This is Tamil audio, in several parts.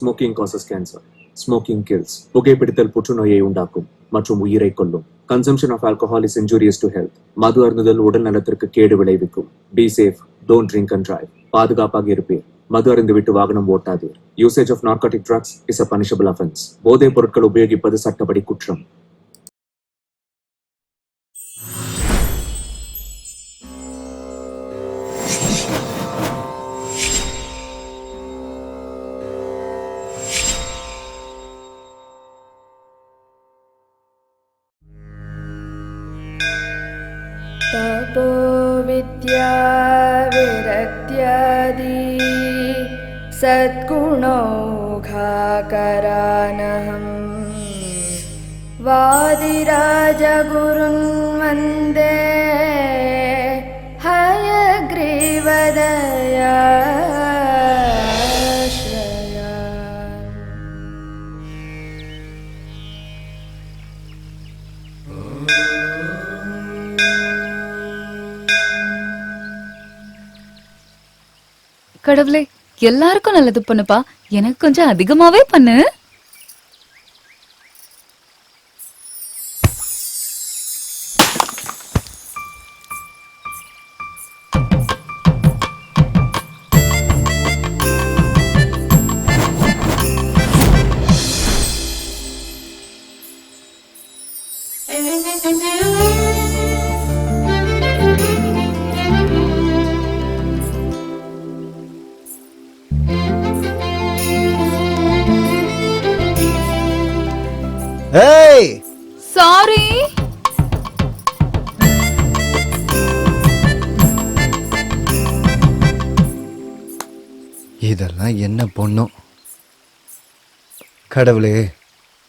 Smoking causes cancer. Smoking kills. புகைப்பிடித்தல் புற்றுநோயை உண்டாக்கும் மற்றும் உயிரை கொல்லும். Consumption of alcohol is injurious to health. மது அருந்துதல் உடல் நலத்திற்கு கேடு விளைவிக்கும். Be safe. Don't drink and drive. பாதுகாப்பாக இருப்பீர். மது அருந்துவிட்டு வாகனம் ஓட்டாதீர். Usage of narcotic drugs is a punishable offense. போதைப் பொருட்கள் உபயோகிப்பது சட்டப்படி குற்றம். तपो विद्या विरक्त्यादि सद्गुणौघाकरानहम् वादिराजगुरुन् वन्दे हयग्रीवदयाश्रया. கடவுளே, எல்லாருக்கும் நல்லது பண்ணுப்பா. எனக்கு கொஞ்சம் அதிகமாவே பண்ணு. Hey! சாரி. இதெல்லாம் என்ன பொண்ணும். கடவுளே,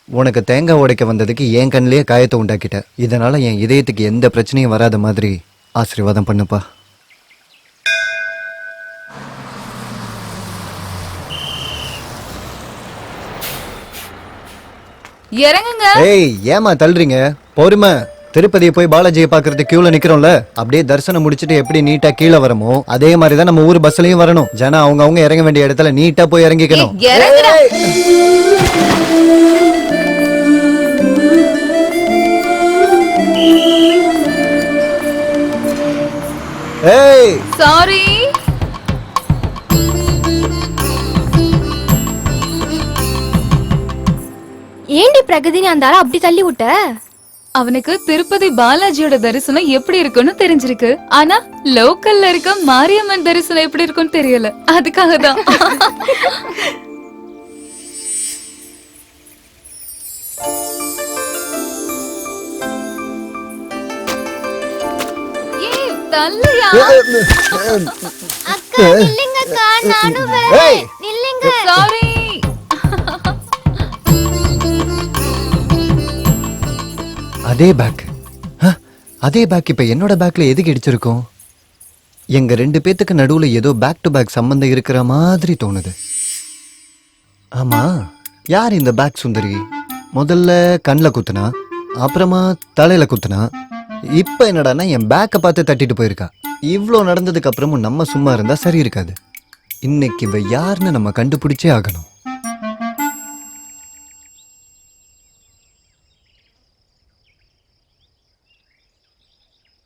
உனக்கு தேங்காய் உடைக்க வந்ததுக்கு என் கண்ணிலேயே காயத்தை உண்டாக்கிட்ட. இதனால என் இதயத்துக்கு எந்த பிரச்சனையும் வராத மாதிரி ஆசீர்வாதம் பண்ணுப்பா. இறங்குங்க. ஏய், ஏமா தள்ளுறீங்க? பொறுமை. திருப்பதியை போய் பாலாஜியை பாக்குறது கியூல நிக்கிறோம்ல, அப்படியே தரிசனம் முடிச்சுட்டு எப்படி நீட்டா கீழே வரமோ அதே மாதிரிதான் நம்ம ஊர் பஸ்லயும் வரணும். ஜனா அவங்க இறங்க வேண்டிய இடத்துல நீட்டா போய் இறங்கிக்கணும். ஏய், சாரி. ஏண்டி பிரகதினி அந்த ஆளை அப்படி தள்ளி விட்ட? அவனுக்கு திருப்பதி பாலாஜியோட தரிசனம் எப்படி இருக்குன்னு தெரிஞ்சிருக்கு. ஆனா லோக்கல்ல இருக்க மாரியம்மன் தரிசனம் எப்படி இருக்குன்னு தெரியல. அதுக்காக தான். ஏய், தள்ளுயா. அக்கா நில்லுங்கக்கா, நானும் வரேன். நில்லுங்க. சாரி. அதே பேக். அதே பேக் இப்ப என்னோட பேக்ல எதுக்கு இடிச்சிருக்கோம்? எங்க ரெண்டு பேத்துக்கு நடுவுல ஏதோ பேக் டு பேக் சம்பந்தம் இருக்கிற மாதிரி தோணுது. ஆமா, யார் இந்த பேக் சுந்தரி? முதல்ல கண்ணில் குத்துனா, அப்புறமா தலையில குத்துனா, இப்ப என்னடான்னா என் பேக்கை பார்த்து தட்டிட்டு போயிருக்கா. இவ்வளோ நடந்ததுக்கு அப்புறமும் நம்ம சும்மா இருந்தா சரி இருக்காது. இன்னைக்கு இவ யாருன்னு நம்ம கண்டுபிடிச்சே ஆகணும்.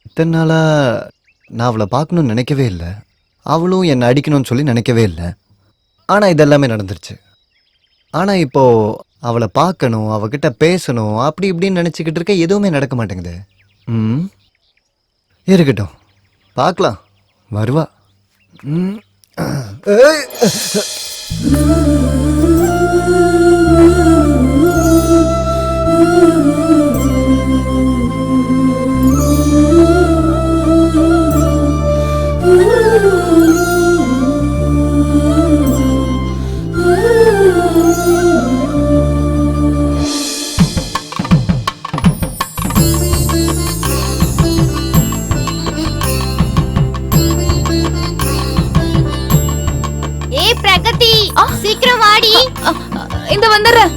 இத்தனை நாளா நான் அவளை பார்க்கணும்னு நினைக்கவே இல்லை. அவளும் என்னை அடிக்கணும்னு சொல்லி நினைக்கவே இல்லை. ஆனால் இதெல்லாமே நடந்துருச்சு. ஆனால் இப்போ அவளை பார்க்கணும், அவகிட்ட பேசணும், அப்படி இப்படின்னு நினச்சிக்கிட்டு இருக்க, எதுவுமே நடக்க மாட்டேங்குது. இருக்கட்டும், பார்க்கலாம், வருவா. சீக்கிரம் வாடி. இந்த வந்துடுறேன்.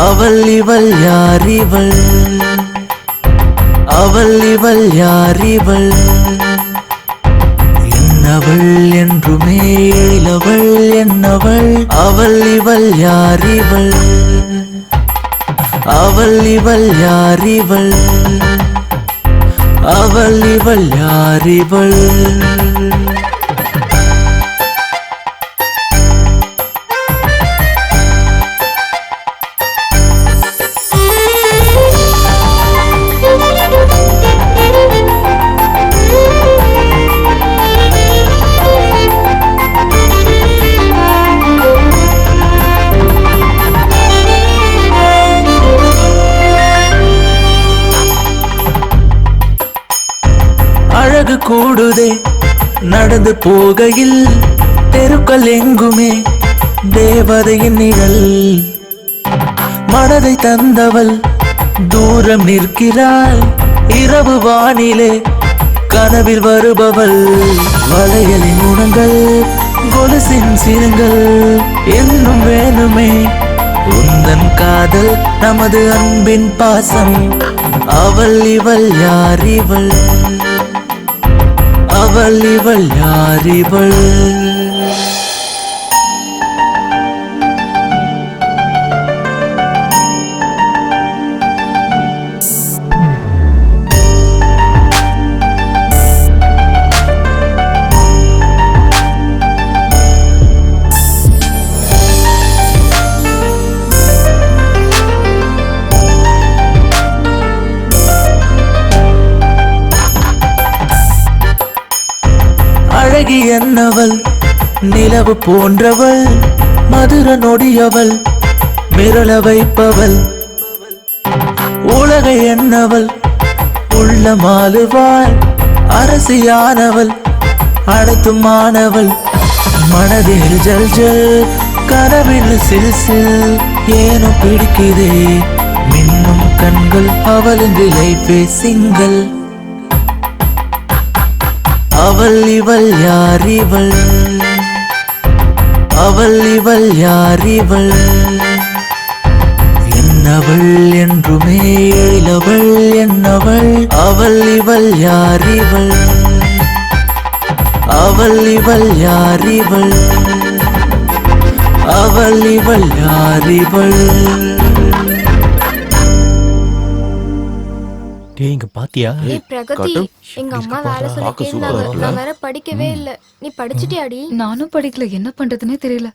அவள் இவள் யாரிவள், அவள் இவள் யாரிவள், என்னவள் என்றுமே எழிலவள் என்னவள், அவள் இவள் யாரிவள், அவள் இவள் யாரிவள், அவள் இவள் யாரிவள். அழகு கூடுதே நடந்து போகையில், தெருக்கள் எங்குமே தேவதையின் நிழல், மனதை தந்தவள் தூரம் நிற்கிறாள், இரவு வானிலே கனவில் வருபவள், வளையலின் உணங்கள் கொலுசின் சிறுங்கள், இன்னும் வேணுமே உந்தன் காதல் நமது அன்பின் பாசம், அவள் இவள் யாரிவள், அவள் இவள் யாரிவள். அழகி என்னவள் நிலவு போன்றவள், மதுர நொடியவள் மிரள வைப்பவள், உலகை என்னவள் உள்ளமாலுவாள், அரசியானவள் அனைத்துமானவள், மனதில் ஜல் ஜல் கனவில் சில் சில், ஏனோ பிடிக்குதே மின்னும் கண்கள், அவளின் லைஃபே சிங்கள், அவள் இவள் யாரிவள், அவள் இவள் யாரிவள், என்னவள் என்றுமே எழிலவள் என்னவள், அவள் இவள் யாரிவள், அவள் இவள் யாரிவள், அவள் இவள் யாரிவள். டேய் இங்க பாத்தியா? ஏய் பிரகதி, எங்க அம்மா வேலை சொல்லிட்டே இருந்தாங்க. நான் வேற படிக்கவே இல்ல. நீ படிச்சிட்டியாடி? நானும் படிக்கல, என்ன பண்றதுன்னே தெரியல.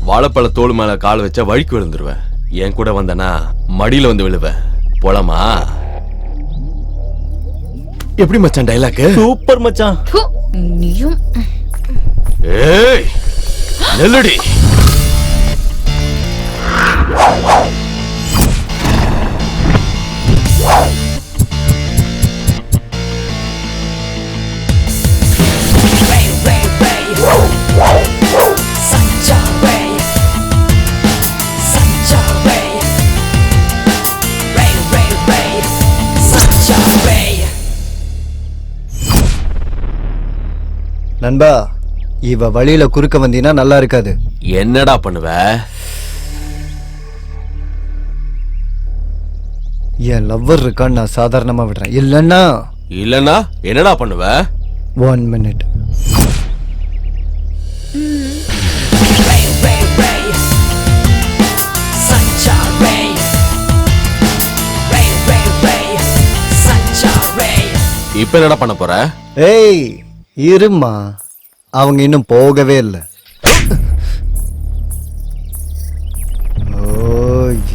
வாழைப்பழ தோல் மேல கால் வச்சா வழுக்கி விழுந்துருவேன். என் கூட வந்தனா மடியில வந்து விழுவேன். போலாமா? எப்படி மச்சான் டைலாக்? சூப்பர் மச்சான். ப்பு, நீயும் ஏய் நெல்லடி. நண்பா, இவ வழியில குறுக்க வந்தீங்கன்னா நல்லா இருக்காது. என்னடா பண்ணுவ? என் லவ்வர் இருக்கான்னு நான் சாதாரணமா விடுறேன். இல்லன்னா என்னடா பண்ணுவ? 1 minute. இப்ப என்னடா பண்ண போற? ஏய் இருமா, அவங்க இன்னும் போகவே இல்லை.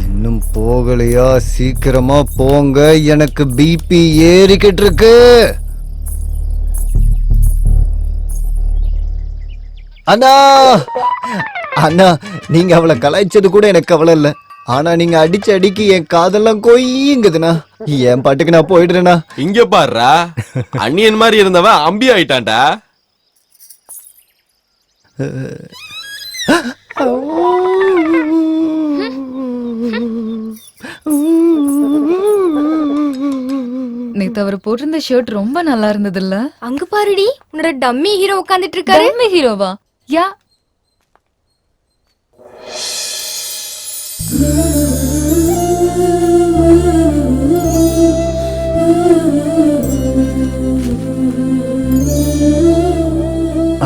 இன்னும் போகலையா? சீக்கிரமா போங்க, எனக்கு பிபி ஏறிக்கிட்டு இருக்கு. அண்ணா அண்ணா, நீங்க அவளை கலாய்ச்சது கூட எனக்கு கவலை இல்லை. ஆனா நீங்க அடிச்ச அடிக்கு என் காதெல்லாம் கொய்யுங்குதுண்ணா. என் பாட்டுக்கு நான் போயிடுறேண்ணா. இங்க பாருடா, அண்ணியன் மாதிரி இருந்தவன் அம்பி ஆயிட்டான்டா. நேத்து அவர் போட்டிருந்த ஷர்ட் ரொம்ப நல்லா இருந்தது இல்ல? அங்க பாருடி, உன்னோட டம்மி ஹீரோ உட்கார்ந்துட்டு இருக்காரு. டம்மி ஹீரோவா? யா.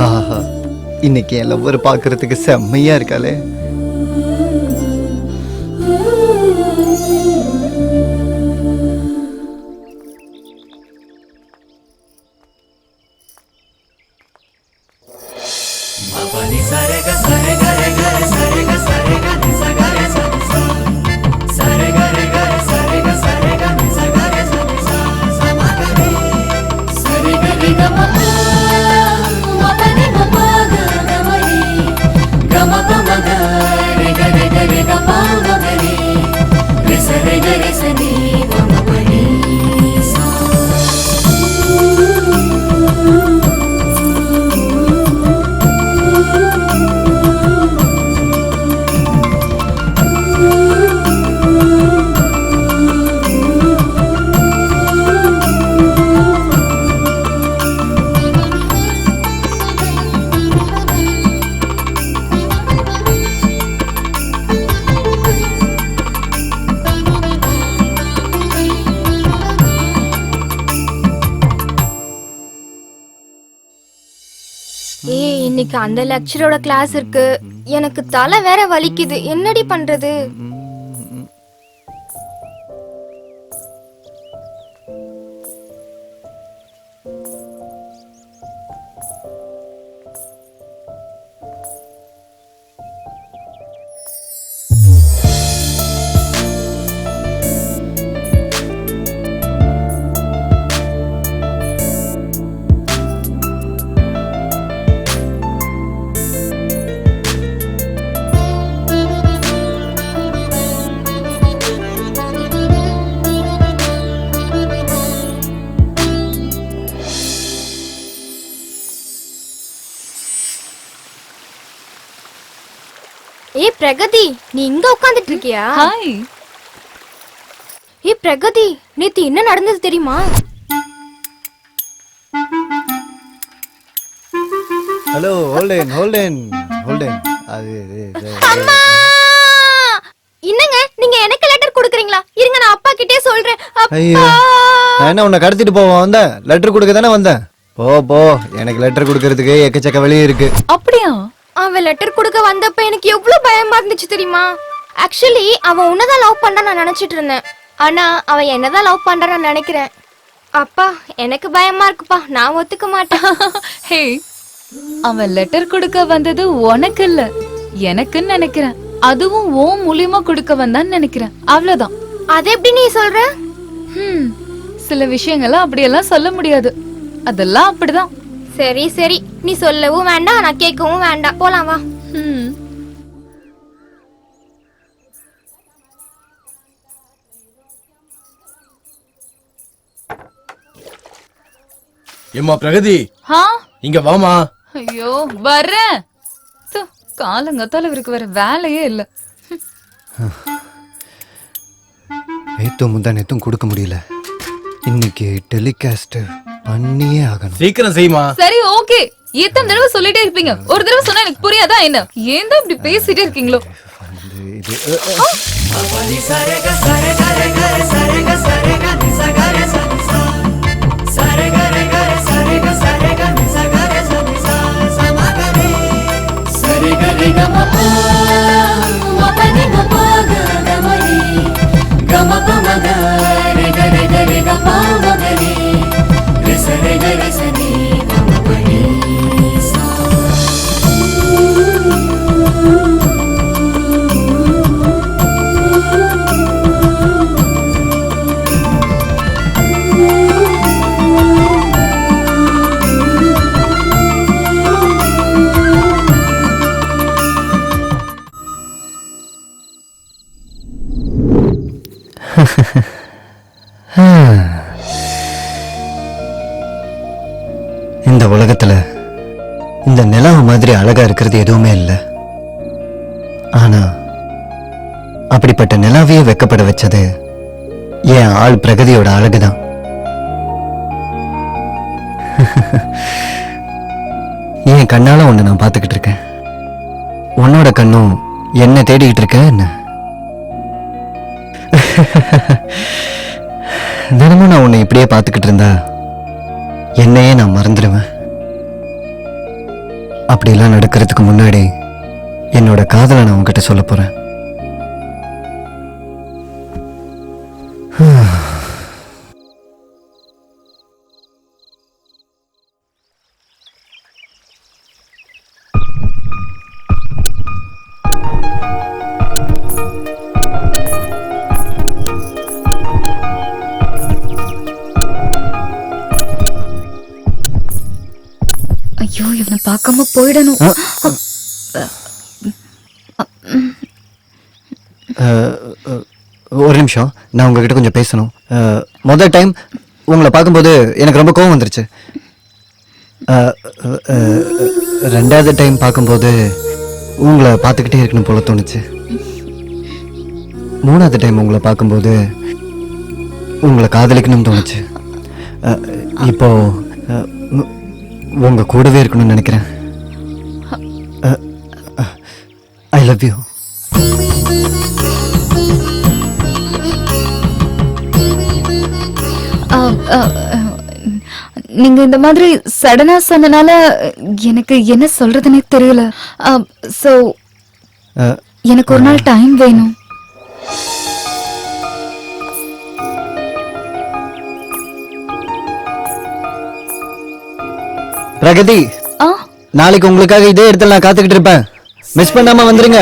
ஆஹா, இன்னைக்கு என் லவ்வர் பாக்குறதுக்கு செம்மையா இருக்காளே. ஏய், இன்னைக்கு அந்த லெக்சரோட கிளாஸ் இருக்கு. எனக்கு தலை வேற வலிக்குது. என்னடி பண்றது? ஏய் பிரகதி, நீ இங்க உட்கார்ந்துட்டு இருக்கியா? ஹாய். ஏய் பிரகதி, நேத்து என்ன நடந்தது தெரியுமா? Hello, Holden Holden Holden. அது அம்மா! என்னங்க, நீங்க எனக்கு லெட்டர் கொடுக்குறீங்களா? இருங்க, நான் அப்பா கிட்டே சொல்றேன். ஐயோ, அப்பா! நான் என்ன உன்னை கடத்திட்டு போவேன் வந்தேன்? லெட்டர் கொடுக்க தானே வந்தேன். போ போ, எனக்கு லெட்டர் கொடுக்கறதுக்கு எக்கச்சக்க வழி இருக்கு. அப்படியா? அவன் லெட்டர் கொடுக்க வந்தப்ப எனக்கு எவ்வளவு பயமா இருந்துச்சு தெரியுமா? ஆக்சுவலி அவன் உன்னதான் லவ் பண்ணா நான் நினைச்சிட்டு இருந்தேன். ஆனா அவன் என்னதான் லவ் பண்றான்னு நான் நினைக்கிறேன். அப்பா, எனக்கு பயமா இருக்குப்பா. நான் ஒத்துக்க மாட்டேன். ஹே, அவன் லெட்டர் கொடுக்க வந்தது உனக்கு இல்ல, எனக்குன்னு நினைக்கிறேன். அதுவும் ஓ மூலியமா கொடுக்க வந்தான்னு நினைக்கிறேன். அவ்வளவுதான். அது எப்படி நீ சொல்ற? சில விஷயங்களை அப்படியெல்லாம் சொல்ல முடியாது. அதெல்லாம் அப்படிதான். சரி சரி, நீ சொல்லவும் வேண்டாம், நான் கேட்கவும் வேண்டாம். போலாம் வா. ஏம்மா பிரகதி, ஹா? இங்க வாமா. ஐயோ, வர்றேன். காலங்கத்தால இவருக்கு வேற வேலையே இல்ல. நேத்தும் முந்தா நேத்தும் கொடுக்க முடியல. இன்னைக்கு டெலிகாஸ்ட் பண்ணியே ஆகணும். சீக்கிரம் செய்யுமா. சரி, ஓகே. எத்தனை தடவை சொல்லிட்டே இருப்பீங்க? ஒரு தடவை சொன்னா எனக்கு புரியாதா என்ன? ஏன் தான் இப்படி பேசிட்டே இருக்கீங்களோ? இது இந்த உலகத்துல இந்த நிலவு மாதிரி அழகா இருக்கிறது எதுவுமே இல்லை. ஆனா அப்படிப்பட்ட நிலாவையே வெக்கப்பட வச்சது என் ஆள் பிரகதியோட அழகுதான். என் கண்ணால உன்னை நான் பார்த்துக்கிட்டு இருக்கேன். உன்னோட கண்ணும் என்ன தேடிக்கிட்டு இருக்க என்ன? தினமும் நான் உன்னை இப்படியே பார்த்துக்கிட்டு இருந்தா என்னையே நான் மறந்துடுவேன். அப்படிலாம் நடக்கிறதுக்கு முன்னாடி என்னோட காதலை நான் உன்கிட்ட சொல்ல போறேன். ஐயோ இவனை பார்க்காம போயிடணும். ஒரு நிமிஷம், நான் உங்ககிட்ட கொஞ்சம் பேசணும். முதல் டைம் உங்களை பார்க்கும்போது எனக்கு ரொம்ப கோவம் வந்துருச்சு. ரெண்டாவது டைம் பார்க்கும்போது உங்களை பார்த்துக்கிட்டே இருக்கணும் போல தோணுச்சு. மூணாவது டைம் உங்களை பார்க்கும்போது உங்களை காதலிக்கணும்னு தோணுச்சு. இப்போ உங்க கூடவே இருக்கணும்னு நினைக்கிறேன். I love you. நீங்க இந்த மாதிரி சடனா சொன்னனால எனக்கு என்ன சொல்றதுன்னே தெரியல. சோ எனக்கு ஒரு நாள் டைம் வேணும். பிரகதி, நாளைக்கு உங்களுக்காக இதே இடத்துல நான் காத்துக்கிட்டு இருப்பேன். மிஸ் பண்ணாம வந்துருங்க.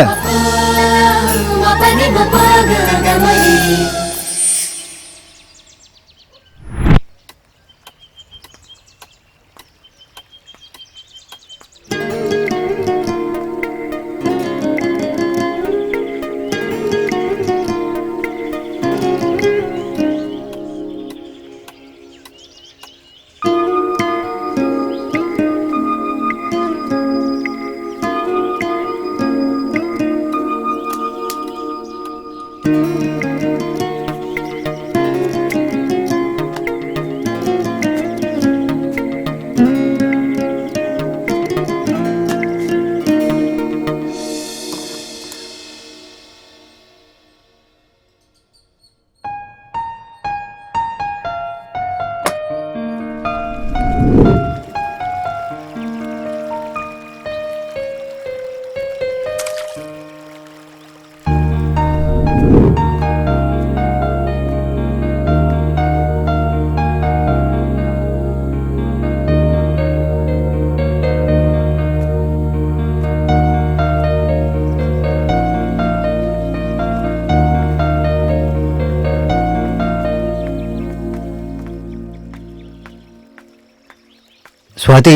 சுவாதி,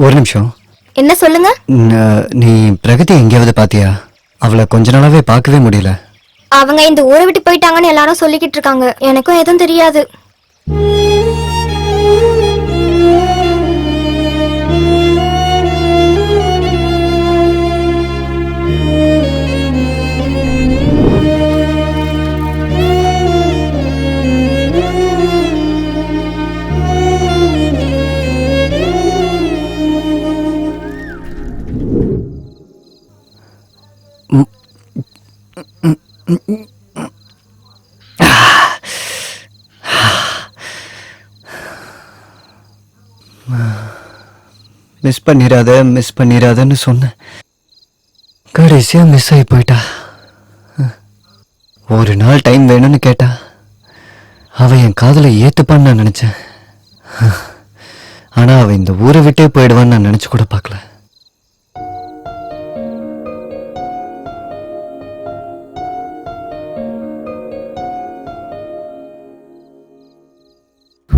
ஒரு நிமிஷம். என்ன சொல்லுங்க? நீ பிரகதி எங்கேயாவது பாத்தியா? அவளை கொஞ்ச நாளாவே பார்க்கவே முடியல. அவங்க இந்த ஊரை விட்டு போயிட்டாங்கன்னு எல்லாரும் சொல்லிக்கிட்டு இருக்காங்க. எனக்கும் எதுவும் தெரியாது. மிஸ் பண்ணிராதன்னு சொன்னேன். கடைசியா மிஸ் ஆகி போயிட்டா. ஒரு நாள் டைம் வேணும்னு கேட்டா. அவ என் காதலை ஏத்துப்பான்னு நான் நினைச்சேன். ஆனா அவ இந்த ஊரை விட்டே போயிடுவான்னு நான் நினைச்சு கூட பார்க்கல.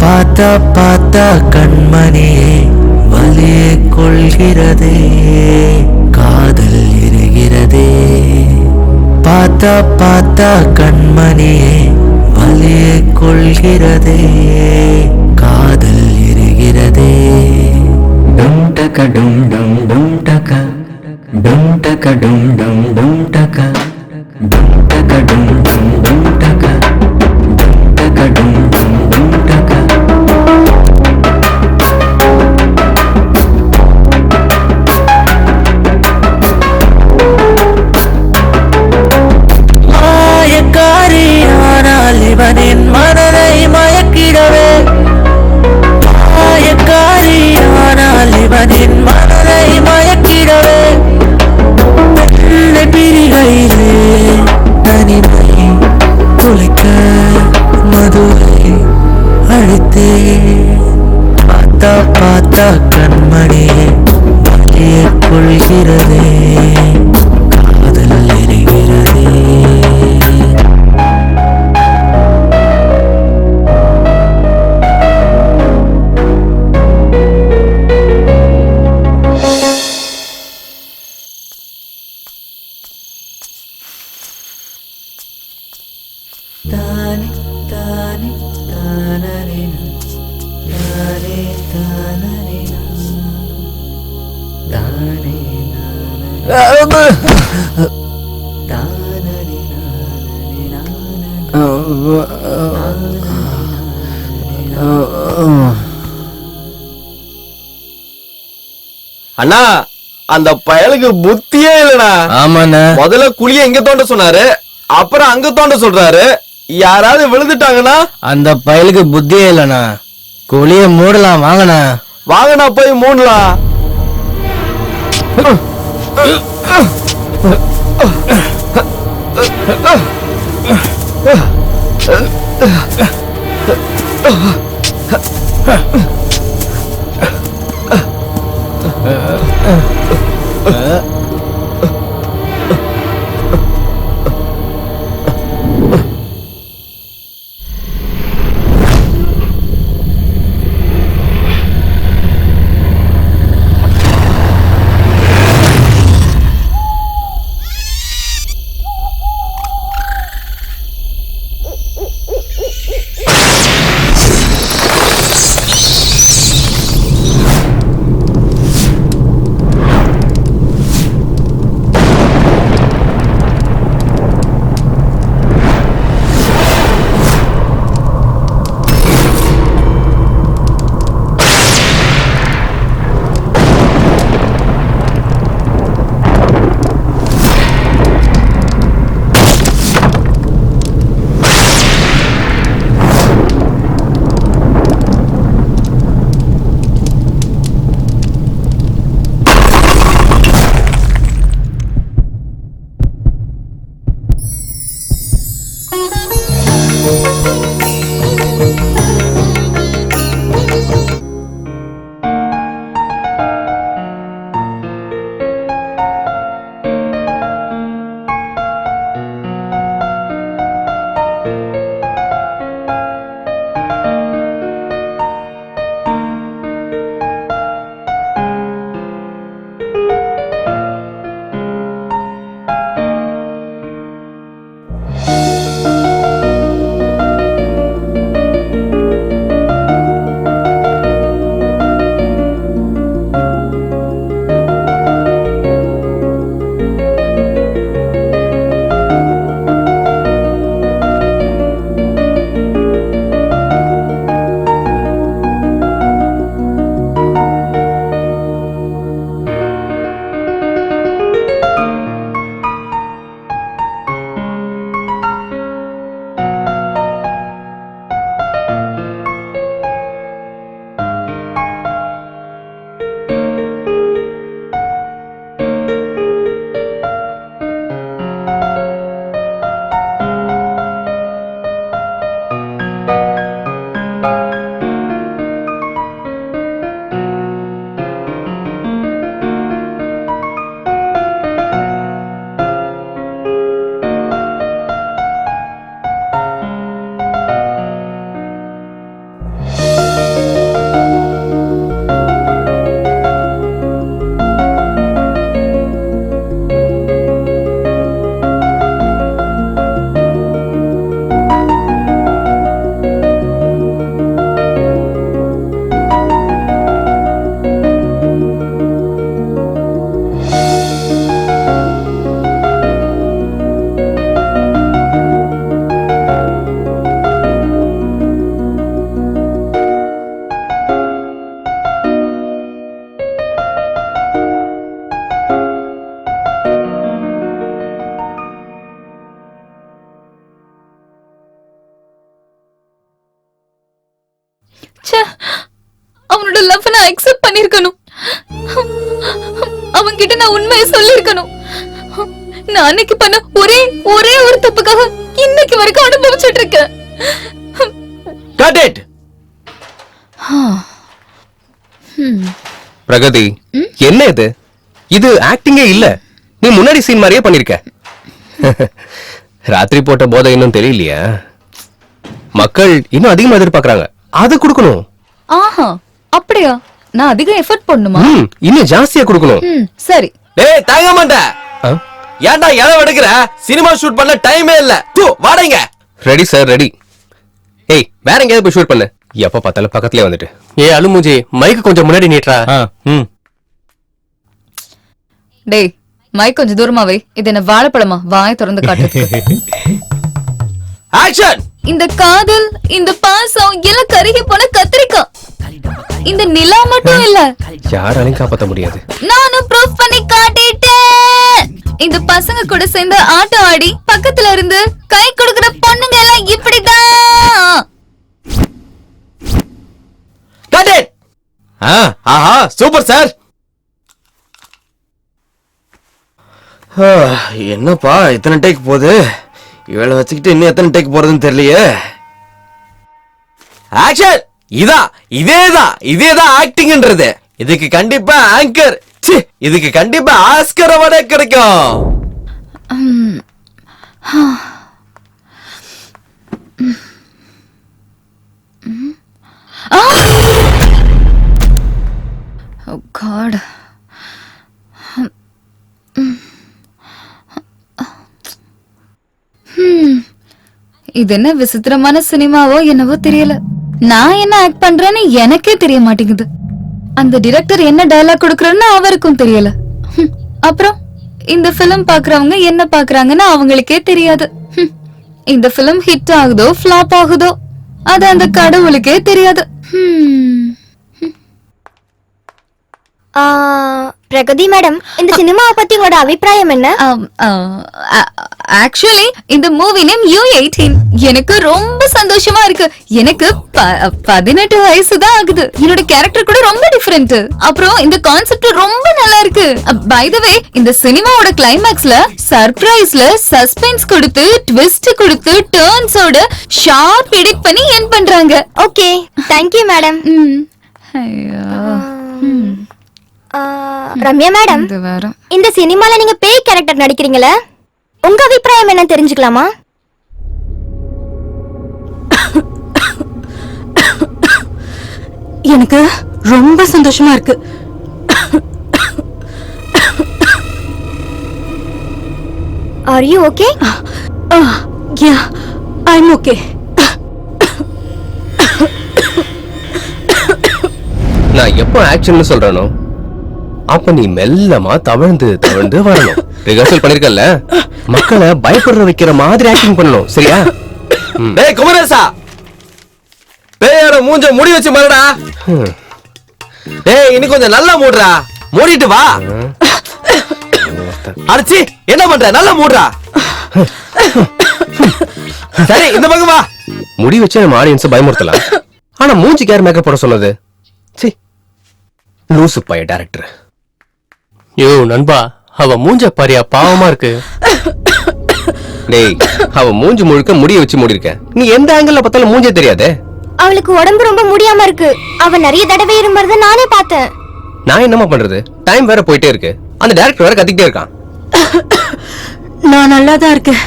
பார்த்தா பார்த்தா கண்மணியே வலியே கொள்கிறதே, காதல் எரிகிறதே. பார்த்த பார்த்த கண்மணியே வலியை கொள்கிறதே காதல் எரிகிறதே டும் டக டும் டும் டும் டக டும் டக டும் டும் டும் டக டும் டக டும் டும் டும் டக டும் டக டும் டும் டும் டக மாயக்காரியானால் இவனின் மனதை மயக்கிடவே மாயக்காரியானால் இவனின் மனதை மயக்கிடவே வெள்ளை பிரிகையிலே தனிமை துளைக்க மதுரை அழித்தே பார்த்தா பார்த்தா கண்மணியே வலியை கொள்கிறதே காதல் எரிகிறதே தானே தானே தானரேனா தானே தானரேனா தானே அண்ணா அந்த பயலுக்கு புத்தியே இல்லண்ணா. ஆமாண்ணா. முதல்ல குழிய எங்க தோண்ட சொன்னாரு, அப்புறம் அங்க தோண்ட சொல்றாரு. யாராவது விழுந்துட்டாங்கன்னா அந்த பயலுக்கு புத்தியே இல்லண்ணா. குழிய மூடலாம் வாங்கண்ணா. வாங்கண்ணா போய் மூடலாம். ச்சே, அவனோட லவ் நான் அக்செப்ட் பண்ணிருக்கணும். அவன்கிட்ட நான் உண்மையை சொல்லிருக்கணும். நான் அன்னைக்கு பண்ண ஒரே ஒரு தப்புக்காக இன்னைக்கு வரைக்கும் அனுபவிச்சுட்டு இருக்கேன். Cut it. பிரகதி, என்ன இது? இது ஆக்டிங்கே இல்ல. நீ முன்னாடி சீன் மாதிரியே பண்ணிருக்க. ராத்திரி போட்ட போதை இன்னும் தெரியலையா? மக்கள் இன்னும் அதிகமா எதிர்பார்க்கறாங்க. அது கொடுக்கணும். ஆஹா, அப்படியா? நான் அதிகம் எஃபர்ட் பண்ணுமா? இன்னும் ஜாஸ்தியா கொடுக்கணும். சரி. டேய் தாங்க மாட்டேன். ஏன்டா எதை எடுக்கிற? சினிமா ஷூட் பண்ண டைமே இல்ல. தூ வாடங்க. Ready sir, ready. ஏய், வேற எங்கேயாவது போய் ஷூட் பண்ணு. எப்ப பார்த்தாலும் பக்கத்துலயே வந்துட்டு. ஏய் அலுமூஜி, மைக் கொஞ்சம் முன்னாடி நீட்றா. டேய், மைக் கொஞ்சம் தூரமா வை. இது என்ன வாழைப்பழமா? வாயை திறந்து காட்டு. ஆக்ஷன். இந்த காதல், இந்த பாசம் எல்லாம் கருகி போன கத்திரிக்காய். இந்த நிலா மட்டும் இல்ல, யாராலையும் காப்பாத்த முடியாது. நானும் ப்ரூஃப் பண்ணி காட்டிட்டேன். இந்த பசங்க கூட சேர்ந்து ஆட்டம் ஆடி பக்கத்துல இருந்து கை கொடுக்கிற பொண்ணுங்க எல்லாம் இப்படிதான். Cut it. ஆஹா சூப்பர் சார். என்னப்பா இத்தனை டேக் போகுது? இவளை வச்சுக்கிட்டு இன்னும் எத்தனை டேக் போறதுன்னு தெரியலையே. ஆக்ஷன். இதேதான் ஆக்டிங்ன்றது. இதுக்கு கண்டிப்பா ஆங்கர், இதுக்கு கண்டிப்பா ஆஸ்கர் அவார்டே கிடைக்கும். Oh God. இது என்ன விசித்திரமான சினிமாவோ என்னவோ தெரியல. நான் என்ன ஆக்ட் பண்றேன்னு எனக்கே தெரிய மாட்டேங்குது. அந்த டைரக்டர் என்ன டயலாக் கொடுக்கறன்னு அவருக்கும் தெரியல. அப்புறம் இந்த பிலிம் பாக்குறவங்க என்ன பாக்குறாங்கன்னு அவங்களுக்கே தெரியாது. இந்த பிலிம் ஹிட் ஆகுதோ ஃபிளாப் ஆகுதோ அது அந்த கடவுளுக்கே தெரியாது. பிரகதி மேடம், இந்த சினிமாவை பத்தி உங்களோட அபிப்பிராயம் என்ன? ஆக்சுவலி இந்த மூவி நேம் U18. எனக்கு ரொம்ப சந்தோஷமா இருக்கு. எனக்கு 18 வயசு தான் ஆகுது. என்னோட கேரக்டர் கூட ரொம்ப டிஃபரெண்ட். அப்புறம் இந்த கான்செப்ட் ரொம்ப நல்லா இருக்கு. பை தி வே, இந்த சினிமாவோட கிளைமாக்ஸ்ல சர்ப்ரைஸ்ல சஸ்பென்ஸ் கொடுத்து ட்விஸ்ட் கொடுத்து டர்ன்ஸோட ஷார்ப் எடிட் பண்ணி எண்ட் பண்றாங்க. Okay, thank you madam. ஐயோ, ரம்யா மேடம், இது வேற. இந்த சினிமால நீங்க பேய் கேரக்டர் நடிக்கிறீங்களே, உங்க அபிப்பிராயம் என்ன தெரிஞ்சுக்கலாமா? எனக்கு ரொம்ப சந்தோஷமா இருக்கு. Are you okay? Yeah, I am okay. நான் எப்போ ஆக்ஷன் சொல்றேனோ அப்ப நீ மெல்லமா தவழ்ந்து வரணும். ரிஹர்சல் பண்ணிருக்கல, மக்களை பயப்படுற வைக்கிற மாதிரி ஆக்டிங் பண்ணணும். சரியா? டேய் குமரேசா, பேயோட மூஞ்ச முடி வச்சு மறடா. டேய் இன்னும் கொஞ்சம் நல்லா மூடுறா. மூடிட்டு வா. அடிச்சி என்ன பண்ற? நல்லா மூடுறா. சரி இந்த பக்கம் வா. முடி வச்சு நம்ம ஆடியன்ஸ் பயமுறுத்தலாம். ஆனா மூஞ்சிக்கு யார் மேக்கப் போட சொன்னது? சி, லூசு பைய டைரக்டர். யோ நண்பா, அவ மூஞ்ச பாரியா, பாவமா இருக்கு. டேய், அவ மூஞ்சி முழுக்க முடிய வச்சு மூடி இருக்க. நீ எந்த ஆங்கிள் பார்த்தாலும் மூஞ்சே தெரியாதே. அவளுக்கு உடம்பு ரொம்ப முடியாம இருக்கு. அவ நிறைய தடவை இருமறத நானே பார்த்தேன். நான் என்னமா பண்றது? டைம் வேற போயிட்டே இருக்கு. அந்த டைரக்டர் வேற கத்திக்கிட்டே இருக்கான். நான் நல்லா தான் இருக்கேன்.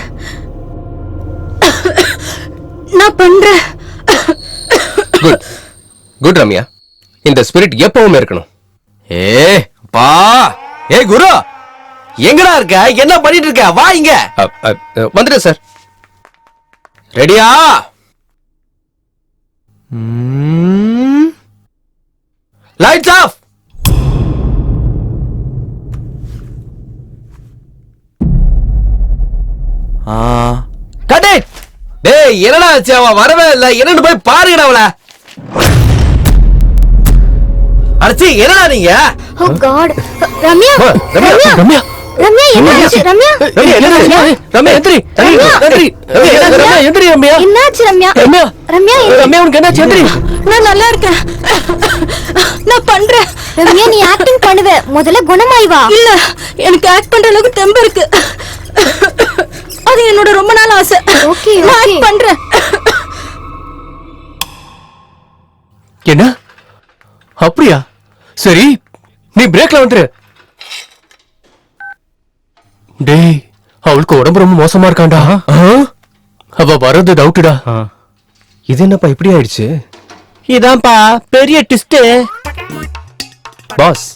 நான் பண்றேன். குட் குட் ரம்யா, இந்த ஸ்பிரிட் எப்பவுமே இருக்கணும். பா ஏ குரு, எங்கடா இருக்க? என்ன பண்ணிட்டு இருக்க? வா இங்க. வந்துடு சார். ரெடியா? Lights off. Cut it. டேய் என்னடா ஆச்சு? அவ வரவே இல்ல. என்னன்னு போய் பாருங்கடா அவள. அடச்சி என்னடா நீங்க? ஓ காட். ரம்யா, ரம்யா, ரம்யா, ரம்யா என்னாச்சு ரம்யா ரம்யா என்னாச்சு? ரம்யா எந்திரி. எந்திரி. ரம்யா எந்திரி ரம்யா. என்னாச்சு ரம்யா ரம்யா ரம்யா ரம்யா உனக்கு என்னாச்சு? எந்திரி. நான் நல்லா இருக்கேன். நான் பண்றேன். ரம்யா நீ ஆக்டிங் பண்ணுவ முதல்ல குணமாய் வா இல்ல, எனக்கு ஆக்ட் பண்ற அளவுக்கு தெம்பு இருக்கு. அது என்னோட ரொம்ப நாள் ஆசை. ஓகே நான் ஓகே act பண்றேன். என்ன அப்படியா? சரி நீ பிரேக்ல வந்துரு. டேய் அவளுக்கு உடம்பு ரொம்ப மோசமா இருக்காண்டா. அவ வர்றது டவுட்டுடா. இது என்னப்பா இப்படி ஆயிடுச்சு? இதான்ப்பா பெரிய ட்விஸ்ட். பாஸ்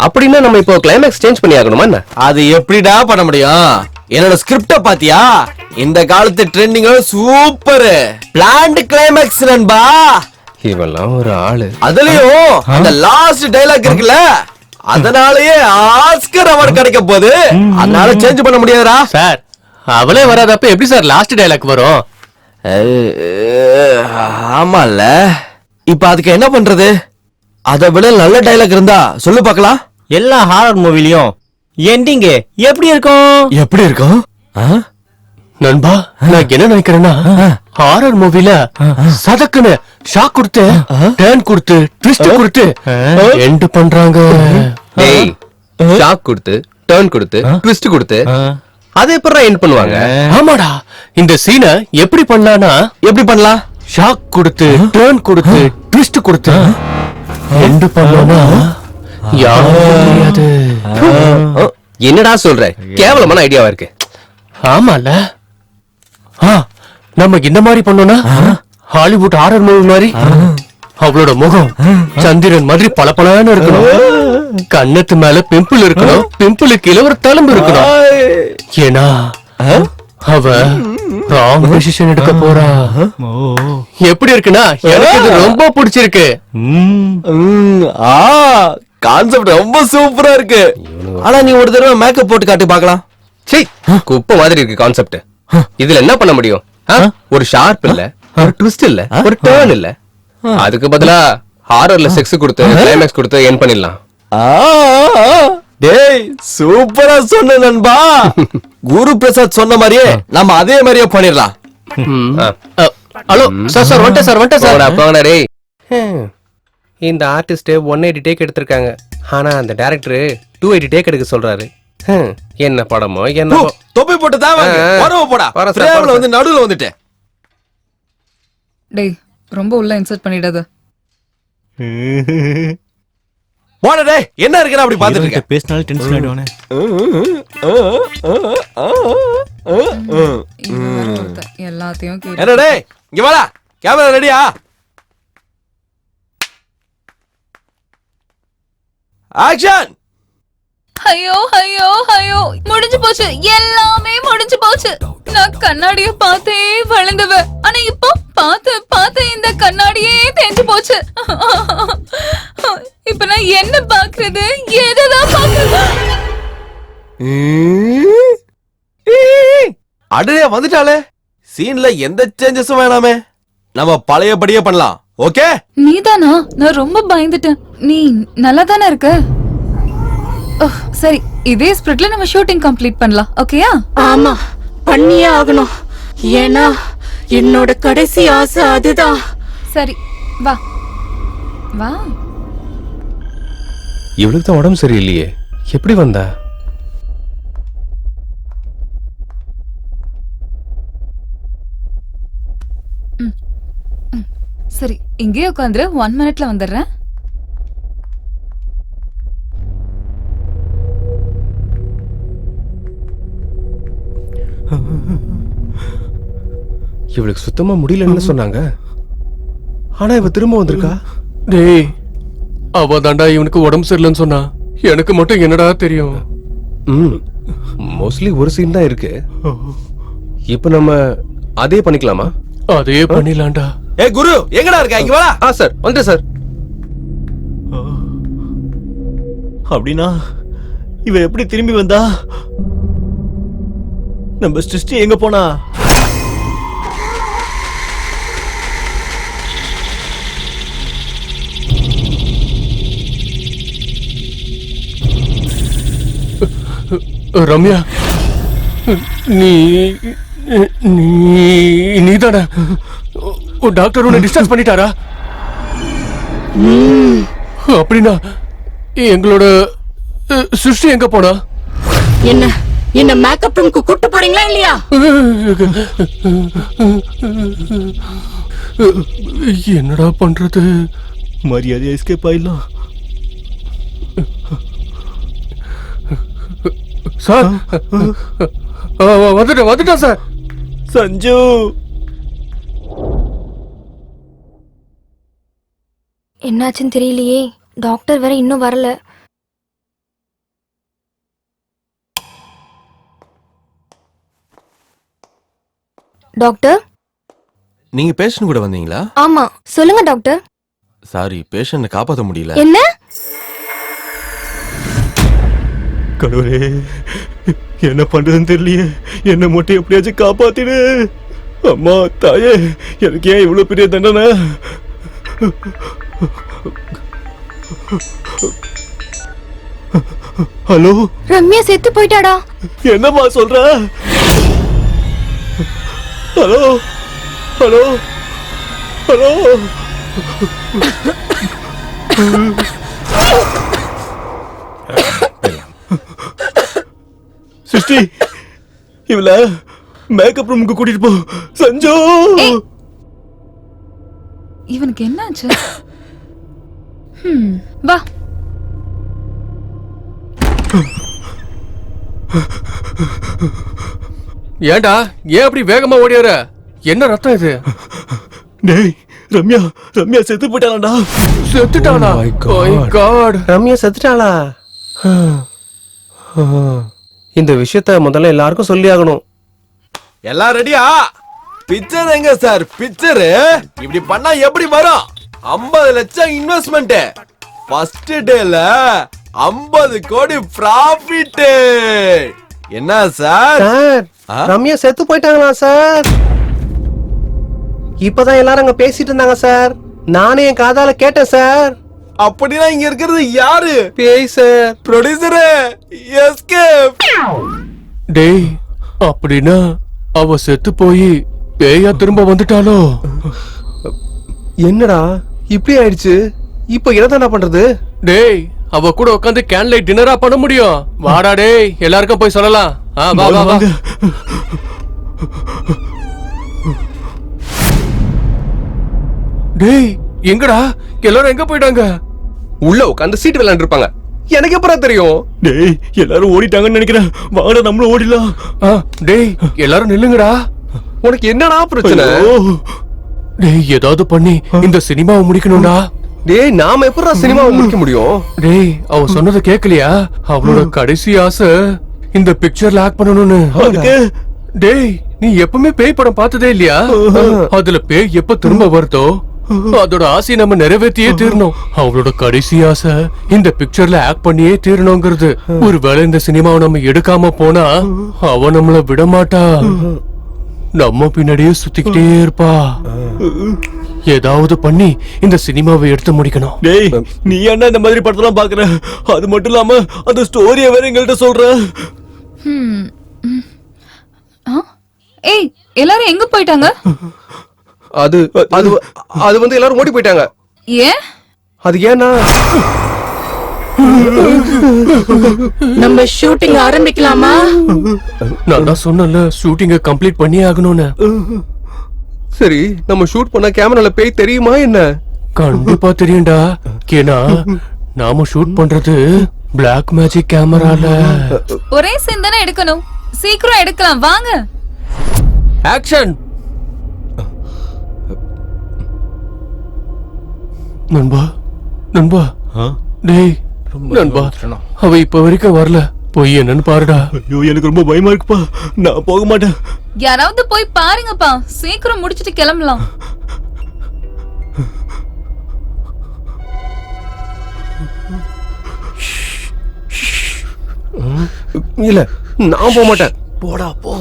அப்படின்னா நம்ம இப்போ கிளைமேக்ஸ் சேஞ்ச் பண்ணி ஆகணுமா என்ன? அது எப்படிடா பண்ண முடியும்? என்னோட ஸ்கிரிப்ட பாத்தியா? இந்த காலத்து ட்ரெண்டிங் சூப்பர் பிளான்ட் கிளைமேக்ஸ் நண்பா. இவெல்லாம் ஒரு ஆளு. அதுலயும் அந்த லாஸ்ட் டைலாக் இருக்குல்ல, அதனாலயே ஆஸ்கர் அவார்டு கிடைக்க போகுது. அதனால சேஞ்ச் பண்ண முடியாதுடா. சார் அவளே வராதப்ப எப்படி சார் லாஸ்ட் டைலாக் வரும்? ஆமால, இப்ப அதுக்கு என்ன பண்றது? அதை விட நல்ல டைலாக் இருந்தா சொல்லு பார்க்கலாம். எல்லா ஹாரர் மூவிலயும் எண்டிங் எப்படி இருக்கும்? எப்படி இருக்கும்? நண்பா நான் என்ன நினைக்கிறேன்னா ஹாரர் மூவில சதக்குன்னு ஷாக் கொடுத்து டர்ன் கொடுத்து ட்விஸ்ட் கொடுத்து எண்ட் பண்றாங்க. டேய் ஷாக் கொடுத்து டர்ன் கொடுத்து ட்விஸ்ட் கொடுத்து அதை எப்பறம் எண்ட் பண்ணுவாங்க? ஆமாடா இந்த சீனை எப்படி பண்ணலாம்னா எப்படி பண்ணலாம்? ஷாக் கொடுத்து டர்ன் கொடுத்து ட்விஸ்ட் கொடுத்து எண்ட் பண்ணோம்னா யாரும் தெரியாது. என்னடா சொல்ற? கேவலமான ஐடியாவா இருக்கு. ஆமால நம்ம இந்த மாதிரி பண்ணோம்னா ஹாலிவுட் ஹாரர் மூவி மாதிரி அவளோட முகம் சந்திரன் மாதிரி பளபளன்னு இருக்கணும். கண்ணத்து மேல பிம்பிள் இருக்கணும். பிம்பிளுக்கு கீழே ஒரு தழும்பு இருக்கணும். ஏன்னா அவ ராங் டிசிஷன் எடுக்க போறா. எப்படி இருக்குன்னா எனக்கு இது ரொம்ப பிடிச்சிருக்கு. கான்செப்ட் ரொம்ப சூப்பரா இருக்கு. ஆனா நீ ஒரு தடவை மேக்கப் போட்டு காட்டி பார்க்கலாம். சீ குப்பை மாதிரி இருக்கு கான்செப்ட். இதுல என்ன பண்ண முடியும்? ஒரு ஷார்ப் இல்ல, ஒரு ட்விஸ்ட் இல்ல, ஒரு டர்ன் இல்ல. அதுக்கு பதிலா ஹாரர்ல செக்ஸ் கொடுத்து கிளைமேக்ஸ் கொடுத்து எண்ட் பண்ணிடலாம். டேய் சூப்பரா சொன்ன நண்பா. குரு பிரசாத் சொன்ன மாதிரியே நம்ம அதே மாதிரியே பண்ணிடலாம். ஹலோ சார் சார் வந்துட்டேன் சார் வந்துட்டேன் சார். போங்கடா டேய். இந்த ஆர்டிஸ்ட் 180 டேக் எடுத்திருக்காங்க. ஆனா அந்த டைரக்டர் 280 டேக் எடுக்க சொல்றாரு. என்ன படமோ என்ன தொப்பி போட்டு தான் வரவ போடா. பிரேம்ல வந்து நடுவுல வந்துட்டேன். டேய் ரொம்ப உள்ள இன்சர்ட் பண்ணிடாத. போடா டேய், என்ன இருக்குன்னு அப்படி பாத்துட்டு இருக்க? பேசினால டென்ஷன் ஆயிடுவானே. எல்லாத்தையும் என்ன டேய் இங்க வாடா. கேமரா ரெடியா? ஆக்ஷன். ஐயோ ஐயோ ஐயோ முடிஞ்சு போச்சு. எல்லாமே முடிஞ்சு போச்சு. நான் கண்ணாடிய பார்த்தே வளர்ந்தவ. ஆனா இப்போ பார்த்து இந்த கண்ணாடியே தேஞ்சு போச்சு. இப்ப நான் என்ன பாக்குறது? எததான் பாக்குறது? அடே வந்துட்டாளே. சீன்ல எந்த சேஞ்சஸும் வேணாமே. நம்ம பழையபடியே பண்ணலாம். ஓகே? நீதானா? நான் ரொம்ப பயந்துட்டேன். நீ நல்லா தானே இருக்க? சரி இதே ஸ்பிரிட்ல நம்ம ஷூட்டிங் கம்ப்ளீட் பண்ணலாம். ஓகேயா? ஆமா பண்ணியே ஆகணும். ஏன்னா என்னோட கடைசி ஆசை அதுதான். சரி வா வா. இவளுக்கு தான் உடம்பு சரியில்லையே, எப்படி வந்தா? சரி இங்கே உட்காந்துரு. 1 மினிட்ல வந்துடுறேன். இவளுக்கு சுத்தமா முடியலன்னு சொன்னாங்க. ஆனா இவ திரும்ப வந்திருக்கா. டேய் அவ தாண்டா இவனுக்கு உடம்பு சரியில்லைன்னு சொன்னா. எனக்கு மட்டும் என்னடா தெரியும்? மோஸ்ட்லி ஒரு சீன் தான் இருக்கு. இப்ப நம்ம அதே பண்ணிக்கலாமா? அதே பண்ணிடலாம்டா. ஏய் குரு எங்கடா இருக்க? இங்க வாடா. சார் வந்துட்டேன் சார். அப்படின்னா இவ எப்படி திரும்பி வந்தா? நம்ம சிருஷ்டி எங்க போனா? ரம்யா, நீ நீதானே டாக்டர் உன்னை டிஸ்சார்ஜ் பண்ணிட்டாரா? அப்படின்னா எங்களோட சிருஷ்டி எங்க போனா? என்ன மேக்கப் ரூமுக்கு கூட்டு போறீங்களா இல்லையா? என்னடா பண்றது? மரியாதை எஸ்கேப் ஆயிடலாம். சார் வந்துட்டேன் சார். சஞ்சு, என்னாச்சுன்னு தெரியலையே. டாக்டர் வேற இன்னும் வரல. டாக்டர். நீங்க பேஷண்ட் கூட வந்தீங்களா? ஆமா, சொல்லுங்க டாக்டர். சாரி, பேஷண்ட காப்பாத்த முடியல. என்ன? கடவுளே, என்ன பண்றதுன்னு தெரியலையே. என்ன மட்டும் எப்படியாச்சும் காப்பாத்திடு. அம்மா தாயே, எனக்கு ஏன் இவ்வளவு பெரிய தண்டனை? ஹலோ, ரம்யா செத்து போயிட்டாடா. என்னம்மா சொல்ற? Hello hello hello. சிருஷ்டி, இவள மேக்கப் ரூமுக்கு கூட்டிட்டு போ. சஞ்சு, இவனுக்கு என்னாச்சு? வா. ஏன்டா, ஏன் அப்படி வேகமா ஓடியார? என்ன ரத்தம் இது? டேய், ரம்யா செத்து போயிட்டாளா? செத்துட்டானா? My God. ரம்யா செத்துட்டாளா? இந்த விஷயத்த முதல்ல எல்லாருக்கும் சொல்லி ஆகணும். எல்லாம் ரெடியா? பிக்சர் எங்க சார்? பிக்சர் இப்படி பண்ணா எப்படி வரும்? 50 லட்சம் இன்வெஸ்ட்மெண்ட், ஃபர்ஸ்ட் டேல 50 கோடி ப்ராஃபிட். என்ன சார்? சார், ரம்யா செத்து போயிட்டாங்களா சார்? இப்பதான் எல்லாரும் அங்க பேசிட்டு இருந்தாங்க சார். நானே என் காதால கேட்டேன் சார். அப்படின்னா இங்க இருக்கிறது யாரு? பேய் சார். Producer escape. டேய், அப்படின்னா அவ செத்து போய் பேயா திரும்ப வந்துட்டாலோ? என்னடா இப்படி ஆயிடுச்சு? இப்போ என்னதான் பண்றது? டேய், அவ கூட உட்காந்து கேன்லைட் டின்னரா பண்ண முடியும். வாடா டேய், எல்லாருக்கும் போய் சொல்லலாம். வா வா வா. டேய், எங்கடா எல்லாரும் எங்க போயிட்டாங்க? உள்ள உட்காந்து சீட் விளையாண்டு இருப்பாங்க. எனக்கு எப்பறம் தெரியும்? டேய், எல்லாரும் ஓடிட்டாங்கன்னு நினைக்கிறேன். வாடா, நம்மளும் ஓடிடலாம். டேய், எல்லாரும் நில்லுங்கடா. உனக்கு என்னடா பிரச்சனை? டேய், ஏதாவது பண்ணி இந்த சினிமாவை முடிக்கணும்டா. டேய், நாம எப்படா சினிமாவை முடிக்க முடியும்? டேய், அவ சொன்னதை கேட்கலையா? அவளோட கடைசி ஆசை இந்த பிக்சர்ல ஆக்ட் பண்ணணும்னு. அதுக்கு டேய், நீ எப்பவுமே பேய் படம் பார்த்ததே இல்லையா? அதுல பேய் எப்ப திரும்ப வருதோ அதோட ஆசையை நம்ம நிறைவேற்றியே தீரணும். அவளோட கடைசி ஆசை இந்த பிக்சர்ல ஆக்ட் பண்ணியே தீரணுங்கிறது. ஒருவேளை இந்த சினிமாவை நம்ம எடுக்காம போனா அவ நம்மள விட மாட்டா. நம்ம பின்னாடியே சுத்திக்கிட்டே இருப்பா. ஏதாவது பண்ணி இந்த சினிமாவை எடுத்து முடிக்கணும். டேய், நீ என்ன இந்த மாதிரி படத்தெல்லாம் பாக்குற? அது மட்டும் இல்லாம அந்த ஸ்டோரியை வேற எங்கள்கிட்ட சொல்ற. ஏய், எல்லாரும் எங்க போயிட்டாங்க? அது அது அது வந்து எல்லாரும் ஓடி போயிட்டாங்க. ஏன்? அது ஏன்னா நம்ம ஷூட்டிங் ஆரம்பிக்கலாமா? நான் தான் சொன்னல, ஷூட்டிங்க கம்ப்ளீட் பண்ணியே ஆகணும்னு. சரி, நம்ம ஷூட் பண்ண கேமரால பேய் தெரியுமா என்ன? கண்டிப்பா தெரியும்டா. ஏன்னா நாம ஷூட் பண்றது பிளாக் மேஜிக் கேமரால. ஒரே சீன் தானே எடுக்கணும். சீக்கிரம் எடுக்கலாம், வாங்க. ஆக்ஷன். நண்பா, நண்பா, டேய் நண்பா, அவ இப்ப வரைக்கும் வரல. போய் என்னன்னு பாருடா. ஐயோ, எனக்கு ரொம்ப பயமா இருக்குப்பா. நான் போக மாட்டேன். யாராவது போய் பாருங்கப்பா. சீக்கிரம் முடிச்சிட்டு கிளம்பலாம். இல்ல, நான் போக மாட்டேன். போடா போ.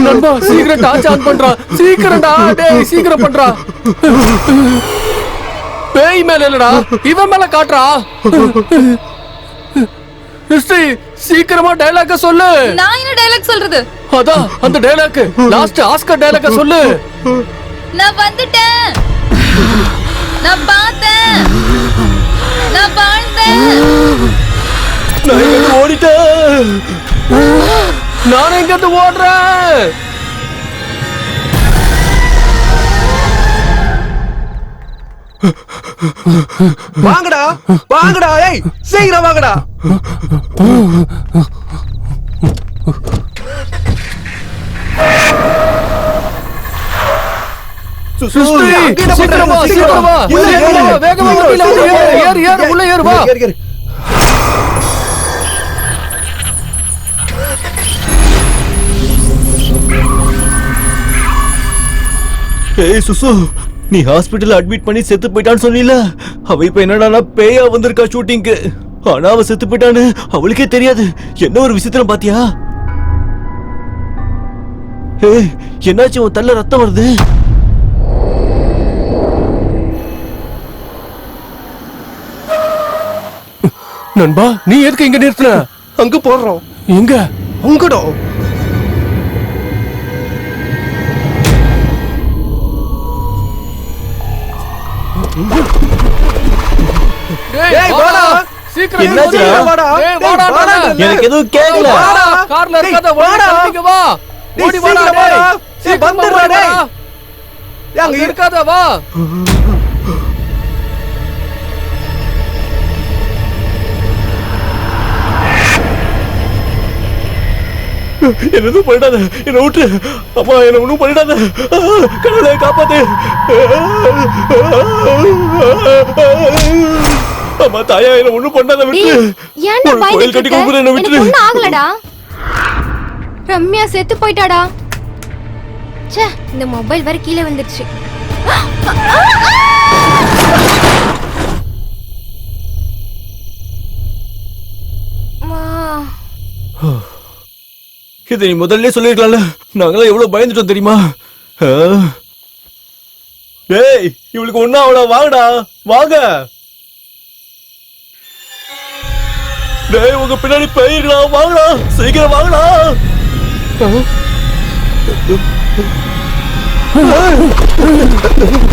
நண்பா சீக்கிரம் டார்ச் ஆன் பண்றா, சீக்கிரம்டா, டேய் சீக்கிரம் பண்றா. பேய் மேல இல்லடா, இவன் மேல காட்டுறா. ஹிஸ்டரி, சீக்கிரமா டயலாக்க சொல்லு. நான் என்ன டயலாக் சொல்றது? அதான் அந்த டயலாக், லாஸ்ட் ஆஸ்கர் டயலாக்க சொல்லு. நான் வந்துட்டேன், நான் பார்த்தேன், நான் வாழ்ந்தேன். நான் இங்க ஓடிட்டேன். நான் எங்க இருந்து ஓடுறேன்? வாங்கடா வாங்கடா, ஏய் சீக்கிரம் வாங்கடா. ஹிஸ்டரி, சீக்கிரமா சீக்கிரமா உள்ள ஏறு, வேகமா வண்டியில வந்து ஏறு, ஏறு ஏறு, உள்ள ஏறு வா. ஏய் சுசு, நீ ஹாஸ்பிடல்ல அட்மிட் பண்ணி செத்து போயிட்டான்னு சொன்னீல, அவ இப்ப என்னடா பேயா வந்திருக்கா ஷூட்டிங்க்கு. ஆனா அவ செத்து போயிட்டான்னு அவளுக்கே தெரியாது. என்ன ஒரு விசித்திரம் பாத்தியா? ஏய், என்னாச்சு? உன் தள்ள ரத்தம் வருது. நண்பா, நீ எதுக்கு இங்க நிறுத்தின? அங்க போடுறோம். எங்க? அங்கடா. டேய் வாடா, சீக்கிரம் என்னாச்சு? வாடா. டேய் வாடா, வாடா. எனக்கு எதுவும் கேட்கல. வாடா, கார்ல இருக்காத, ஓடி கிளம்பிக்க வா. ஓடி வாடா, டேய் சீக்கிரம் வந்துடுறா, வாடா. டேய். அங்க இருக்காத, வா. என்னதும் பண்ணிடாத, என்ன விட்டு. அம்மா, என்ன ஒண்ணும் பண்ணிடாத. கடவுளே காப்பாத்து. அம்மா தாயா, என்ன ஒண்ணும் பண்ணாத விட்டு. ஏன்டா ஒரு கோயில் கட்டி கொடுக்குற, என்ன விட்டு. எனக்கு ஒண்ணும் ஆகலடா. ரம்யா செத்து போயிட்டாடா. ச்சே, இந்த மொபைல் வர கீழே வந்துருச்சு. இதை நீ முதல்ல சொல்லிருக்கலாம்ல. நாங்களாம் எவ்வளவு பயந்துட்டோம் தெரியுமா? டேய், இவளுக்கு ஒண்ணா அவளா? வாங்கடா வாங்க. டேய், உங்க பின்னாடி போயிடலாம். வாங்கடா, சீக்கிரம் வாங்கடா.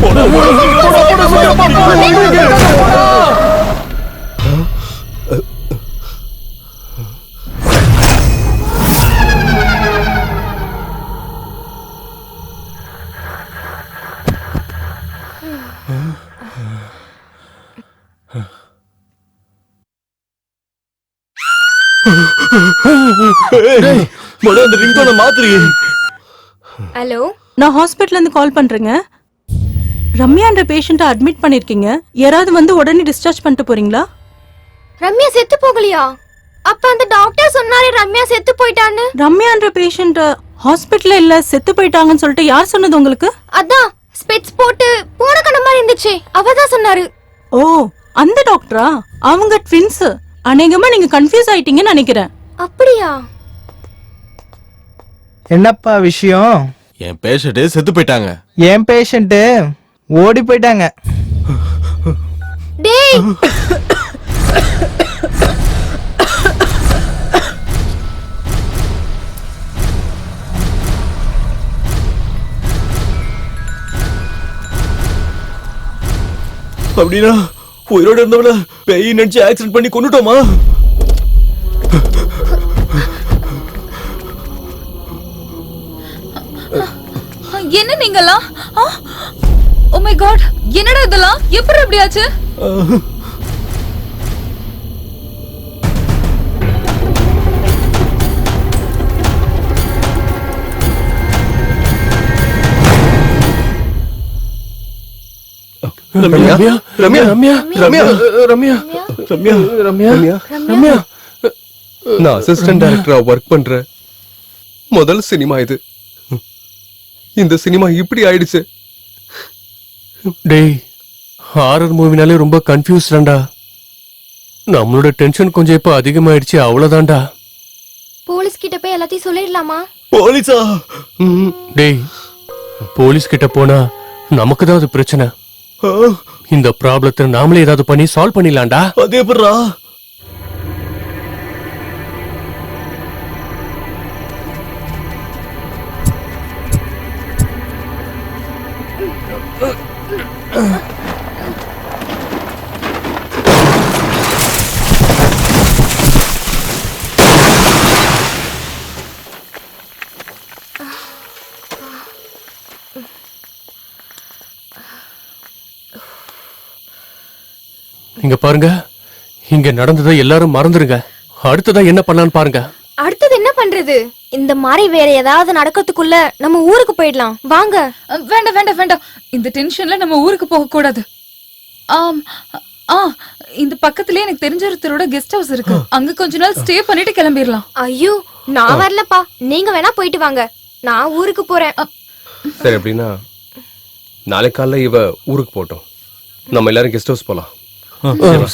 போடா, போடா, சீக்கிரம் போடா. முதல்ல அந்த ரிங்டோனை மாத்துறீ. ஹலோ, நான் ஹாஸ்பிட்டல்ல இருந்து கால் பண்றேங்க. ரம்யான்ற பேஷண்ட்டை அட்மிட் பண்ணிருக்கீங்க. யாராவது வந்து உடனே டிஸ்சார்ஜ் பண்ணிட்டு போறீங்களா? ரம்யா செத்து போகலையா? அப்ப அந்த டாக்டர் சொன்னாரே ரம்யா செத்து போயிட்டான்னு. ரம்யான்ற பேஷண்ட் ஹாஸ்பிட்டல்ல இல்ல, செத்து போயிட்டாங்கன்னு சொல்லிட்டு யார் சொன்னது உங்களுக்கு? அதான் ஸ்பெட்ஸ் போட்டு பூன கண்ண மாதிரி இருந்துச்சு, அவதான் சொன்னாரு. ஓ, அந்த டாக்டரா? அவங்க ட்வின்ஸ். அநேகமா நீங்க கன்ஃபியூஸ் ஆயிட்டீங்கன்னு நினைக்கிறேன். அப்படியா? என்னப்பா விஷயம்? என் பேஷண்ட் செத்து போயிட்டாங்க. என் பேஷண்ட் ஓடி போயிட்டாங்க. டேய், அப்படின்னா உயிரோட இருந்தவள பேய் நினைச்சு ஆக்சிடென்ட் பண்ணி கொண்டுட்டோமா? என்ன நீங்கலாம்? ஓ மை காட், என்னடா இதெல்லாம்? எப்படி இப்படி ஆச்சு? ரம்யா, ரம்யா, ரம்யா, ரம்யா, ரம்யா, ரம்யா, ரம்யா, ரம்யா. நான் அசிஸ்டன்ட் டைரக்டரா ஒர்க் பண்றேன். முதல் சினிமா இது. இந்த சினிமா இப்படி ஆயிடுச்சு. டேய், ஹாரர் மூவினாலே ரொம்ப கன்ஃபியூஸ்டா. நம்மளோட டென்ஷன் கொஞ்சம் இப்ப அதிகமாயிடுச்சு அவ்வளவுதான்டா. போலீஸ் கிட்ட போய் எல்லாத்தையும் சொல்லிடலாமா? போலீஸா? டேய், போலீஸ் கிட்ட போனா நமக்கு தான் அது பிரச்சனை. ஆ, இந்த ப்ராப்ளத்தை நாமளே ஏதாவது பண்ணி சால்வ் பண்ணிடலாம்டா. அது எப்படிடா? இங்க பாருங்க, இங்க நடந்ததை எல்லாரும் மறந்துருங்க. அடுத்ததா என்ன பண்ணலான்னு பாருங்க. அடுத்தது என்ன பண்றது? இந்த மாதிரி வேற ஏதாவது நடக்கிறதுக்குள்ள நம்ம ஊருக்கு போயிடலாம் வாங்க. வேண்டாம் வேண்டாம் வேண்டாம், இந்த டென்ஷன்ல நம்ம ஊருக்கு போக கூடாது. ஆம், ஆ, இந்த பக்கத்துலயே எனக்கு தெரிஞ்ச ஒருத்தரோட கெஸ்ட் ஹவுஸ் இருக்கு, அங்க கொஞ்ச நாள் ஸ்டே பண்ணிட்டு கிளம்பிடலாம். ஐயோ, நான் வரலப்பா, நீங்க வேணா போயிட்டு வாங்க, நான் ஊருக்கு போறேன். சரி, அப்படின்னா நாளை காலைல இவ ஊருக்கு போட்டோம், நம்ம எல்லாரும் கெஸ்ட் ஹவுஸ் போலாம்.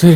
சரி.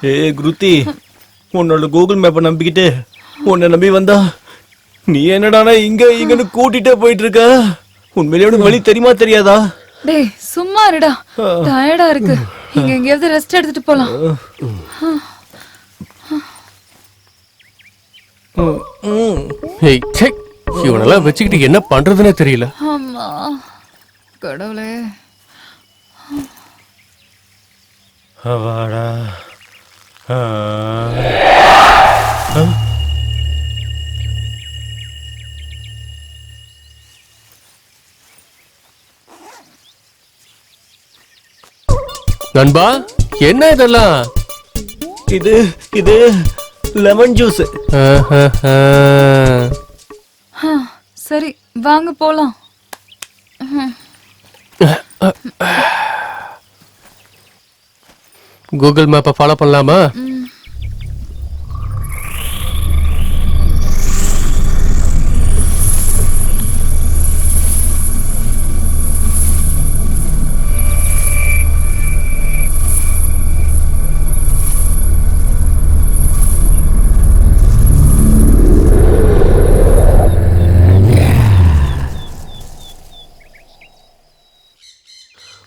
ஏ குருத்தி, உன்னோட கூகுள் மேப்பை நம்பிக்கிட்டு உன்னை நம்பி வந்தா நீ என்னடானா இங்கன்னு கூட்டிட்டே போயிட்டு இருக்க. உண்மையிலே உனக்கு வழி தெரியுமா தெரியாதா? டேய் சும்மா இருடா, டயர்டா இருக்கு, இங்க எங்கேயாவது ரெஸ்ட் எடுத்துட்டு போலாம். ஏய், ச்சே, இவனெல்லாம் வச்சுக்கிட்டு என்ன பண்றதுன்னே தெரியல. ஆமா கடவுளே. அவாடா. நண்பா, என்ன இதெல்லாம்? இது இது லெமன் ஜூஸ். சரி வாங்க போலாம். கூகுள் மேப்பை ஃபாலோ பண்ணலாமா?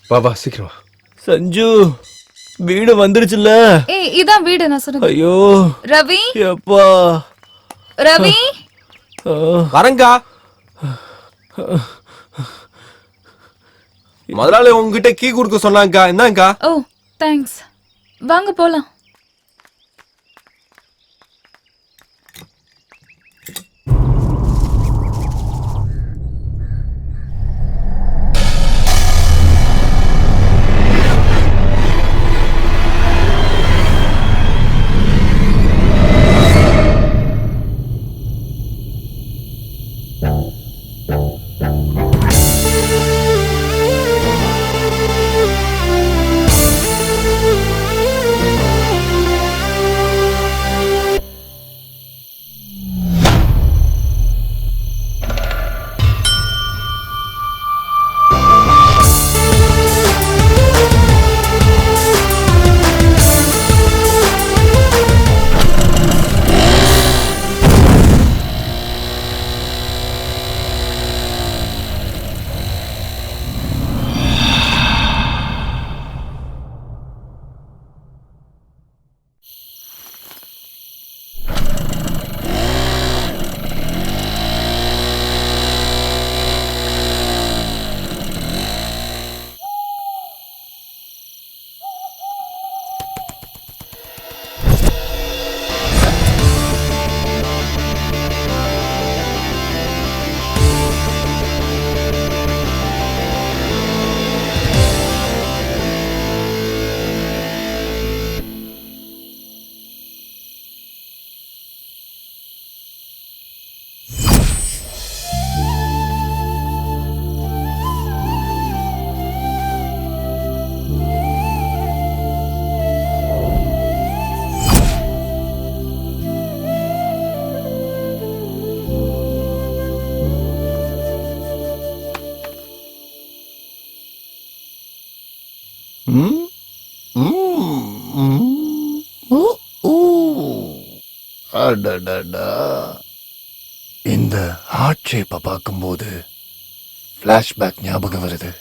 வா வா, சீக்கிரம் வா. சஞ்சு, வீடு வந்துருச்சுல்ல? ஏய் இதான் வீடு நான் சொன்னது. ஐயோ ரவி, எப்பா ரவி வரங்கா. முதலாளி உங்ககிட்ட கீ கொடுக்க சொன்னாங்கக்கா, என்னங்கா? ஓ தேங்க்ஸ், வாங்க போலாம். அடடடா. இந்த ஹார்ட் ஷேப்பை பார்க்கும்போது ஃப்ளாஷ்பேக் ஞாபகம் வருது.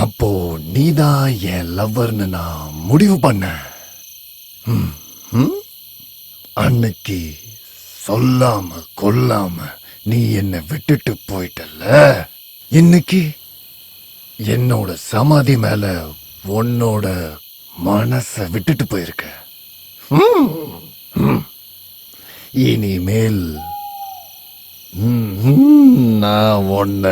அப்போ நீதான் என் லவ்வர்னு நான் முடிவு பண்ணேன். அன்னைக்கு சொல்லாம கொல்லாம நீ என்னை விட்டுட்டு போயிட்டல்ல, இன்னைக்கு என்னோட சமாதி மேல உன்னோட மனச விட்டுட்டு போயிருக்க. இனிமேல் நான் உன்ன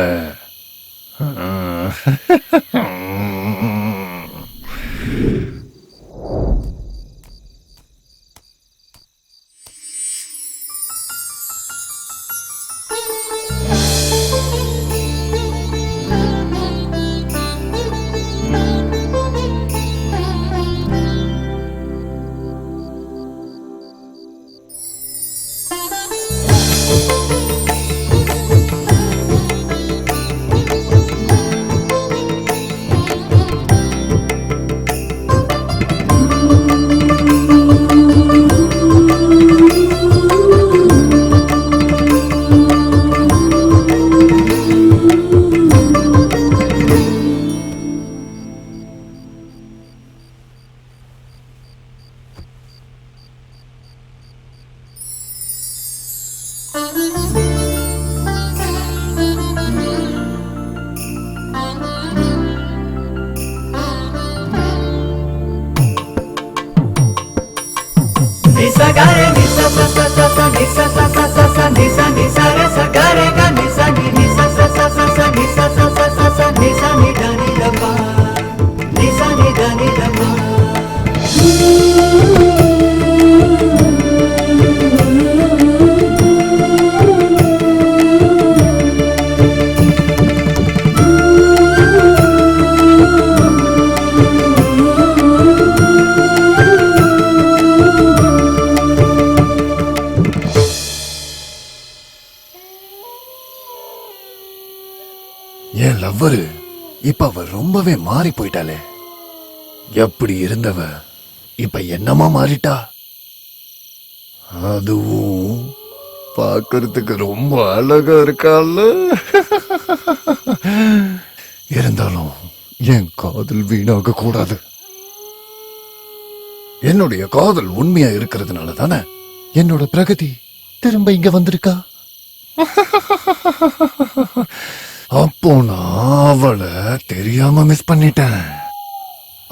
என் லவ்வரு இப்ப அவ ரொம்பவே மாறி போயிட்டாளே. எப்படி இருந்தவ இப்ப என்னமா மாறிட்டா. அதுவும் பார்க்கறதுக்கு ரொம்ப அழகா இருக்கால. இருந்தாலும் என் காதல் வீணாக கூடாது. என்னுடைய காதல் உண்மையா இருக்கிறதுனால தானே என்னோட பிரகதி திரும்ப இங்க வந்திருக்கா. அப்போ நான் அவளை தெரியாம மிஸ் பண்ணிட்டேன்.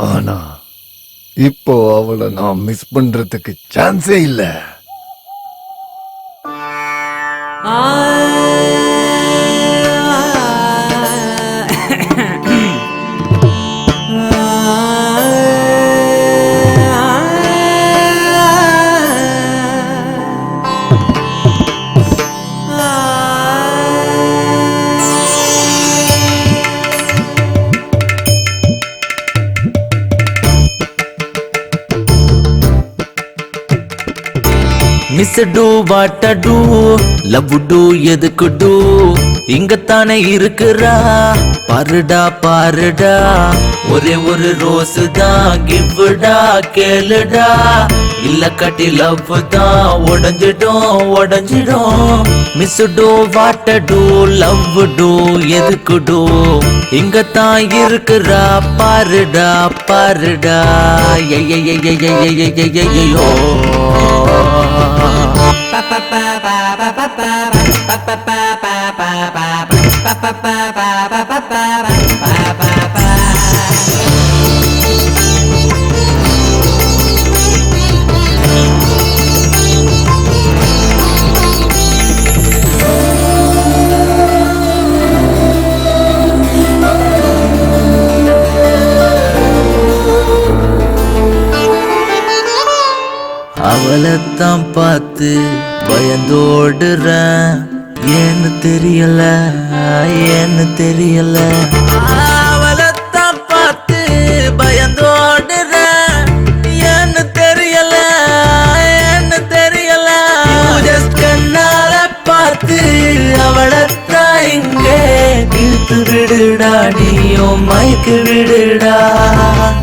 ஆனா இப்போ அவளை நான் மிஸ் பண்றதுக்கு சான்ஸே இல்ல. Miss two what two love two எதுக்கு டூ இங்கத்தானே இருக்குறா பாருடா பாருடா ஒரே ஒரு ரோஸ் தான் கிவ்டா கேளுடா இல்ல கட்டி லவ் தான் உடஞ்சிடும் miss two what two love two எதுக்கு டூ இங்கத்தான் இருக்குறா பாருடா பாருடா ஐயோ அவளைத்தான் பார்த்து பயந்தோடுறேன் ஏன்னு தெரியல அவளைத்தான் பார்த்து பயந்தோடுறேன் ஏன்னு தெரியல கண்ணால பார்த்து அவளைத்தான் இங்கே இழுத்து விடுடா நீயோ மயக்கு விடுடா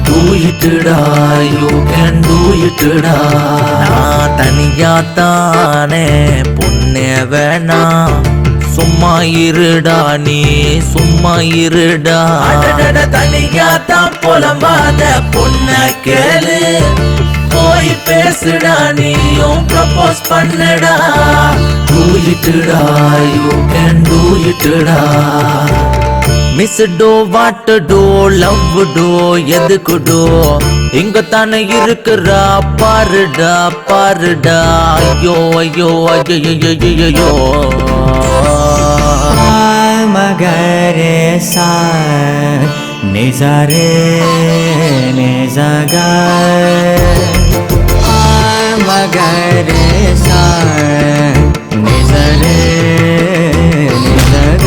டூ இட்டுடா யூ கேன் டூ டூயிட்டுடா நான் தனியாத்தானே பொண்ணே வேணா சும்மா இருடா நீ சும்மா இருடா தனியாத்தான் புலம்பாத பொண்ண கேளு போய் பேசுடா நீயும் ப்ரப்போஸ் பண்ணுடா டூயிட்டுடா யூ கேன் டூயிட்டுடா miss do what do love do எதுக்கு டோ இங்க தானே இருக்குறா பாருடா பாருடா ஐயோ ஐயோ ஐயோ மகரே சா நிசரே நிசக மகரே சா நிசரே நிசக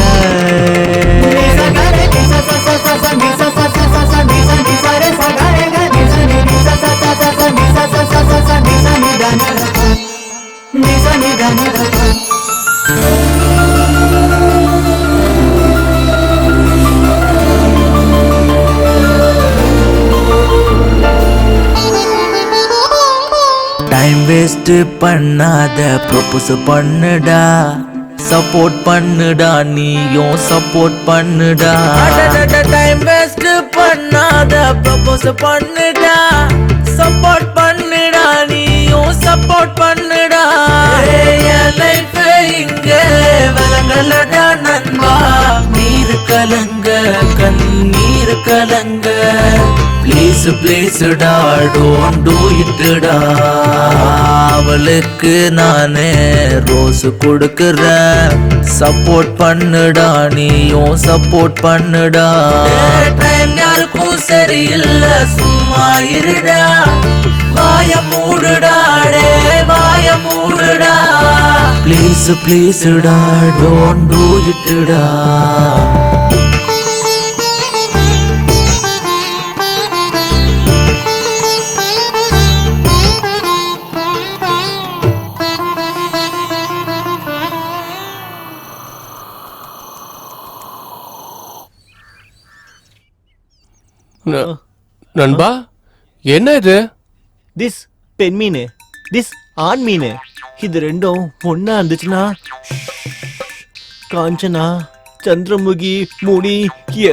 டைம் வேஸ்ட் பண்ணாத ப்ரொபோஸ் பண்ணுடா சப்போர்ட் பண்ணுடா நீயும் சப்போர்ட் பண்ணுடா டைம் வேஸ்ட் பண்ணாத ப்ரொபோஸ் பண்ணுடா சப்போர்ட் பண்ணுடா நீயும் சப்போர்ட் பண்ணுடா என் லைஃப் இங்க விலங்கலடா நண்பா நீர் கலங்க கண்ணீர் கலங்க ப்ளீஸ் ப்ளீஸ்டா டோன்ட் டூ இட்டுடா அவளுக்கு நானே ரோஸ் கொடுக்குறேன் சப்போர்ட் பண்ணுடா நீயும் சப்போர்ட் பண்ணுடா டைம் யாருக்கும் சரியில்லை சும்மா இருடா வாய மூடுடா டே வாய மூடுடா ப்ளீஸ் ப்ளீஸ்டா டோன்ட் டூ இட்டுடா நண்பா என்ன இது? திஸ் பெண் மீன் திஸ் ஆண் மீன் இது ரெண்டும் ஒண்ணா இருந்துச்சுன்னா காஞ்சனா சந்திரமுகி முனி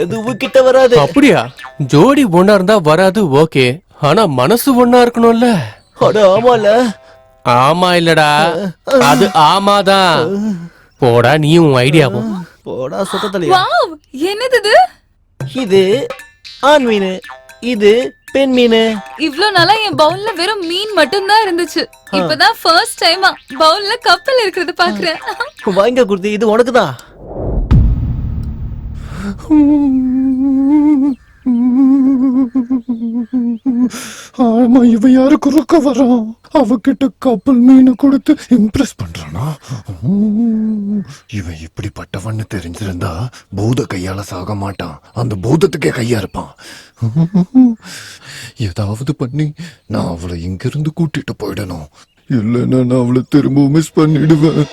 எதுவும் கிட்ட வராது. அப்படியா? ஜோடி ஒண்ணா இருந்தா வராது ஓகே, ஆனா மனசு ஒண்ணா இருக்கணும்ல. அட ஆமால. ஆமா இல்லடா, அது ஆமாதான். போடா நீயும் உன் ஐடியாவும். போடா சொட்டத்தலையா. வாவ், என்னது இது? இது ஆண் மீன், இது பெண் மீன். இவ்ளோ நாளா என் பவுல்ல வெறும் மீன் மட்டும் தான் இருந்துச்சு. இப்பதான் ஃபர்ஸ்ட் டைமா பவுல்ல கப்பல் இருக்கிறது பாக்குறேன். வாங்க குருதி, இது உனக்குதான். ஆமா, இவ யாரு குறுக்க வரான்? அவகிட்ட கப்பல் மீன் கொடுத்து இம்ப்ரெஸ் பண்றானா? இவன் இப்படிப்பட்டவன்னு தெரிஞ்சிருந்தா பூத கையால சாக மாட்டான், அந்த பூதத்துக்கே கையா இருப்பான். ஏதாவது பண்ணி நான் அவளை இங்கிருந்து கூட்டிட்டு போயிடணும், இல்லைன்னா நான் அவளை திரும்ப மிஸ் பண்ணிடுவேன்.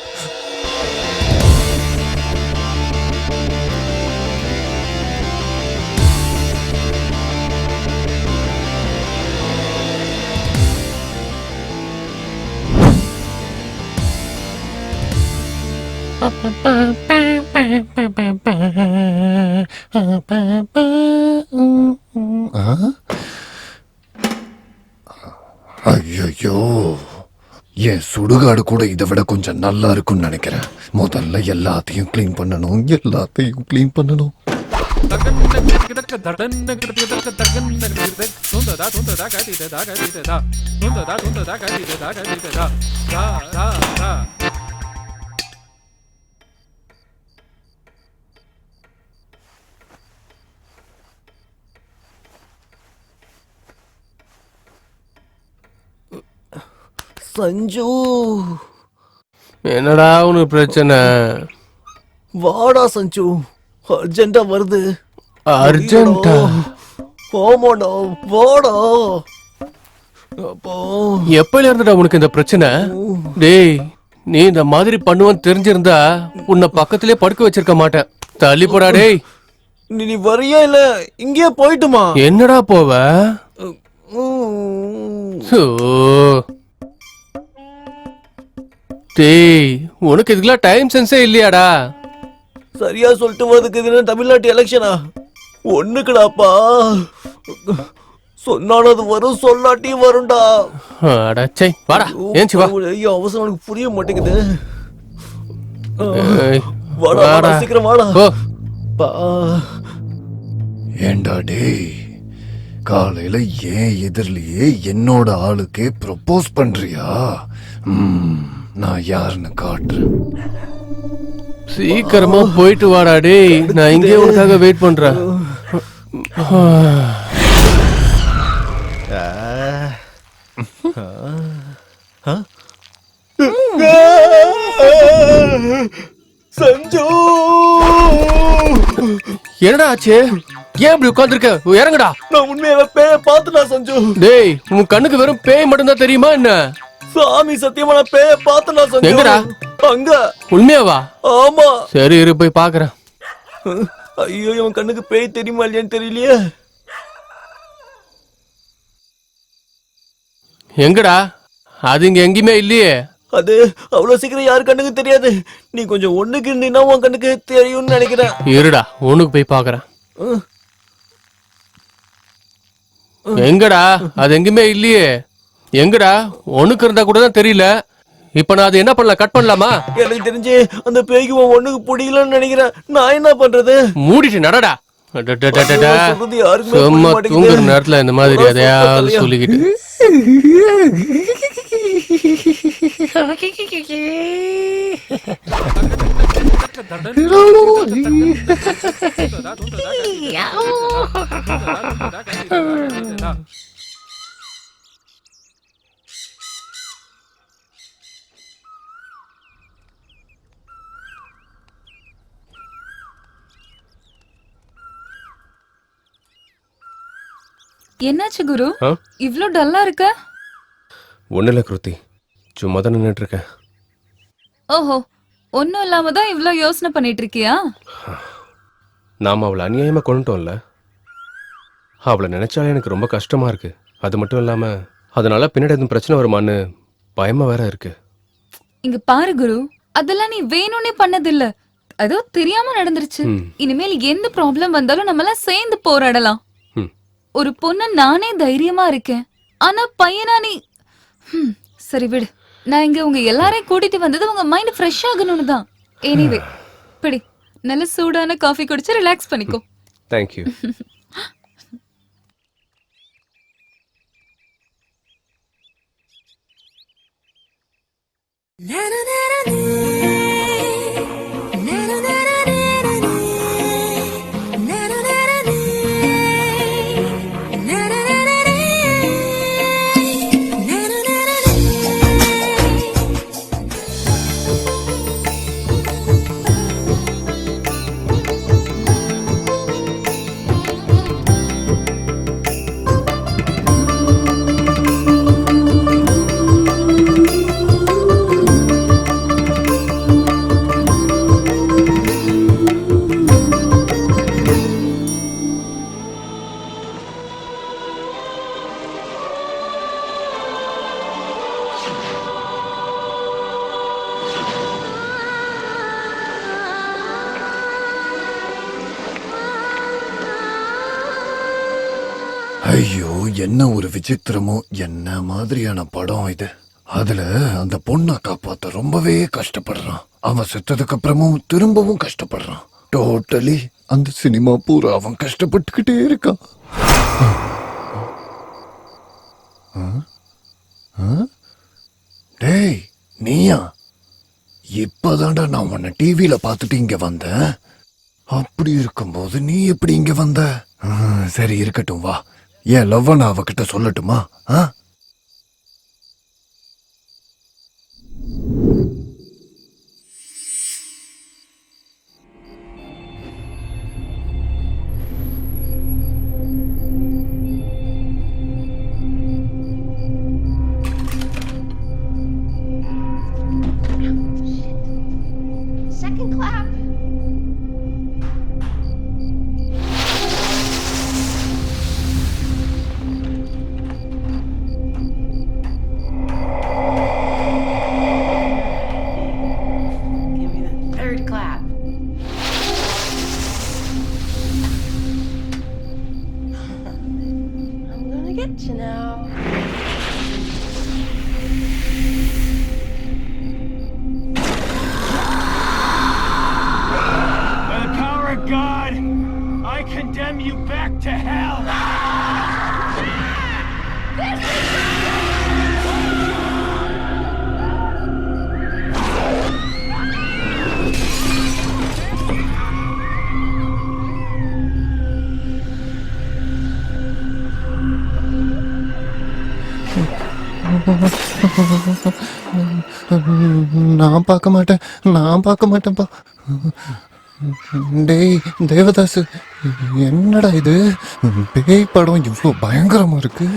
ஐயோ, என் சுடுகாடு கூட இதை விட கொஞ்சம் நல்லா இருக்கும்னு நினைக்கிறேன். முதல்ல எல்லாத்தையும் கிளீன் பண்ணணும், எல்லாத்தையும் கிளீன் பண்ணணும். சஞ்சு, என்னடா உனக்கு பிரச்சனை? வாடா சஞ்சு, அர்ஜென்ட்டா வருது. அர்ஜென்ட்டா? ஆமாடா, வாடா. அப்போ எப்பல இருந்துடா உனக்கு இந்த பிரச்சனை? டேய், நீ இந்த மாதிரி பண்ணுவன்னு தெரிஞ்சிருந்தா உன்னை பக்கத்திலே படுக்க வச்சிருக்க மாட்டேன். தள்ளி போடா டேய். நீ வரியா இல்ல இங்கே போயிட்டுமா? என்னடா போவ? ஓ. டேய் உனக்கு இதுக்கெல்லாம் டைம் சென்ஸே இல்லையாடா? சரியா சொல்லிட்டு வரதுக்கு இது தமிழ்நாட்டு எலெக்ஷனா? ஒண்ணுக்குடாப்பா. சொன்னாலும் வரும், சொல்லாட்டி வரும்டா. அடச்சை வாடா ஏஞ்சி வா. ஐயோ அவசரம் எனக்கு புரிய மாட்டேங்குது. ஏய், வாடா வாடா சீக்கிரம் வாடா. ஓ. பா. ஏண்டா டேய், காலையில ஏன் எதிரிலேயே என்னோட ஆளுக்கே ப்ரொபோஸ் பண்றியா? நான் யாருன்னு காட்டுறேன். சீக்கிரமா போயிட்டு வாடா டேய், நான் இங்கே உனக்காக வெயிட் பண்றேன். சஞ்சு என்னடா ஆச்சு? ஏன் இப்படி உட்கார்ந்திருக்க? இறங்குடா. நான் உண்மையாவே பேய பாத்துனா சஞ்சு. டேய் உன் கண்ணுக்கு வெறும் பேய் மட்டும் தான் தெரியுமா என்ன? சாமி சத்தியமா நான் பேய பாத்துனா சஞ்சு. எங்கடா? அங்க. உண்மையாவா? ஆமா. சரி இரு போய் பாக்குறேன். ஐயோ இவன் கண்ணுக்கு பேய் தெரியுமா இல்லையான்னு தெரியலையே. எங்கடா? அது இங்க எங்கேயுமே இல்லையே. அது அவ்வளவு சீக்கிரம் யாரு கண்ணுக்கு தெரியாது. நீ கொஞ்சம் ஒண்ணுக்கு இருந்தீங்கன்னா உன் கண்ணுக்கு தெரியும்னு நினைக்கிறேன். இருடா உனக்கு போய் பாக்குறேன். எங்கடா? அது எங்கேயுமே இல்லையே. எங்கடா? ஒண்ணுக்கு இருந்தா கூட தான் தெரியல. இப்ப நான் அது என்ன பண்ணலாம்? கட் பண்ணலாமா? எனக்கு தெரிஞ்சு அந்த பேய்க்கு உன் ஒண்ணுக்கு பிடிக்கலன்னு நினைக்கிறேன். நான் என்ன பண்றது? மூடிட்டு நடடா. சொல்றது யாருக்குமே சும்மா புரிய மாட்டேங்குது. தூங்குற நேரத்துல இந்த மாதிரி எதையாவது சொல்லிக்கிட்டு. என்னாச்சு குரு? ஆ? இவ்ளோ டல்லா இருக்க? ஒண்ணு இல்ல கிருத்தி, சும்மா தான் நின்னுட்டு இருக்கேன். ஓஹோ, ஒன்னும் இல்லாம தான் இவ்ளோ யோசனை பண்ணிட்டு இருக்கியா? நாம அவளை அநியாயமா கொண்டுட்டோம்ல. அவளை நினைச்சாலே எனக்கு ரொம்ப கஷ்டமா இருக்கு. அது மட்டும் இல்லாம அதனால பின்னாடி எதுவும் பிரச்சனை வருமான்னு பயமா வேற இருக்கு. இங்க பாரு குரு, அதெல்லாம் நீ வேணும்னே பண்ணதில்ல. அதோ தெரியாம நடந்துருச்சு. இனிமேல் எந்த ப்ராப்ளம் வந்தாலும் நம்ம எல்லாம் சேர்ந்து போராடலாம். ஒரு பொண்ணு நானே தைரியமா இருக்கேன். ஆனா பையனா நீ சரி விடு. நான் இங்க உங்க எல்லாரையும் கூட்டிட்டு வந்தது உங்க மைண்ட் ஃப்ரெஷ் ஆகணும்னு தான். எனிவே பிடி, நல்ல சூடான காஃபி குடிச்சு ரிலாக்ஸ் பண்ணிக்கோ. தேங்க்யூ. ஐயோ, என்ன ஒரு விசித்திரமோ. என்ன மாதிரியான படம் இது? அதுல அந்த பொண்ணை காப்பாத்த ரொம்பவே கஷ்டப்படுறான். அவன் செத்ததுக்கு அப்புறமும் திரும்பவும் கஷ்டப்படுறான். டோட்டலி அந்த சினிமா பூரா அவன் கஷ்டப்பட்டுக்கிட்டே இருக்கான். டேய் நீயா? இப்பதான்டா நான் உன்னை டிவியில பார்த்துட்டு இங்க வந்தேன். அப்படி இருக்கும்போது நீ எப்படி இங்க வந்த? சரி இருக்கட்டும், வா. ஏன் லவ்வ நான் அவகிட்ட சொல்லட்டுமா? Second clap. நான் பார்க்க மாட்டேன்ப்பா. டேய் தேவதாஸ், என்னடா இது? பேய் படம் இவ்வளோ பயங்கரமா இருக்கு.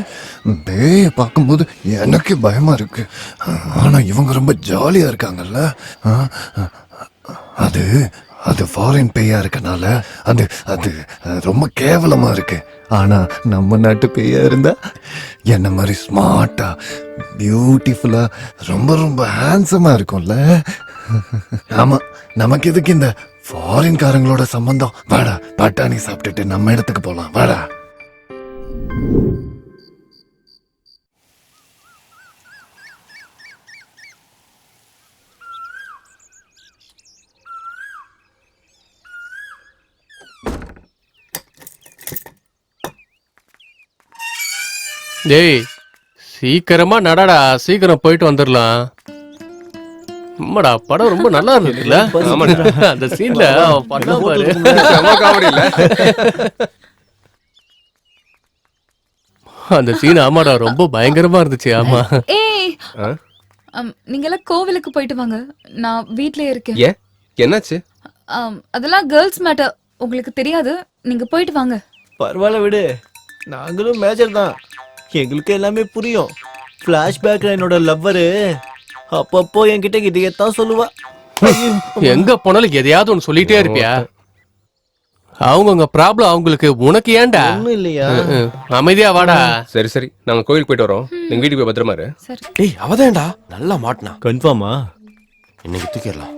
பேயை பார்க்கும்போது எனக்கு பயமா இருக்கு. ஆனா இவங்க ரொம்ப ஜாலியா இருக்காங்கல்ல. அது அது ஃபாரின் பேயா இருக்கனால அது அது ரொம்ப கேவலமா இருக்கு. ஆனா நம்ம நாட்டு பேயா இருந்தா என்ன மாதிரி ஸ்மார்ட்டா பியூட்டிஃபுல்லா ரொம்ப ரொம்ப ஹேண்ட்ஸமா இருக்கும்ல. ஆமா, நமக்கு எதுக்கு இந்த ஃபாரின் காரங்களோட சம்பந்தம்? வாடா, பட்டாணி சாப்பிட்டுட்டு நம்ம இடத்துக்கு போலாம். வாடா. டேய் சீக்கிரமா நடடா, சீக்கிரம் போயிட்டு வந்துடலாம். அம்மாடா படம் ரொம்ப நல்லா இருந்ததுல. அந்த சீன்ல பண்ண பாரு, செம காமெடி இல்ல அந்த சீன்? ஆமாடா ரொம்ப பயங்கரமா இருந்துச்சு. ஆமா. ஏய் நீங்க எல்லாம் கோவிலுக்கு போயிட்டு வாங்க, நான் வீட்லயே இருக்கேன். ஏன் என்னாச்சு? அதெல்லாம் கேர்ள்ஸ் மேட்டர், உங்களுக்கு தெரியாது. நீங்க போயிட்டு வாங்க. பரவாயில்ல விடு, நாங்களும் மேஜர் தான், எங்களுக்கு எல்லாமே புரியும். பிளாஷ்பேக்ல என்னோட லவ்வரு அப்பப்போ என்கிட்ட இதையத்தான் சொல்லுவா. எங்க போனாலும் எதையாவது ஒன்னு சொல்லிட்டே இருப்பியா? அவங்கவுங்க ப்ராப்ளம் அவங்களுக்கு, உனக்கு ஏன்டா? ஒண்ணும் இல்லையா? அமைதியா வாடா. சரி சரி, நாங்க கோயில் போயிட்டு வரோம். நீங்க வீட்டுக்கு போய் பத்திரமா இரு. டேய் அவதான்டா நல்லா மாட்டினா. கன்ஃபார்மா? இன்னைக்கு தூக்கிடலாம்.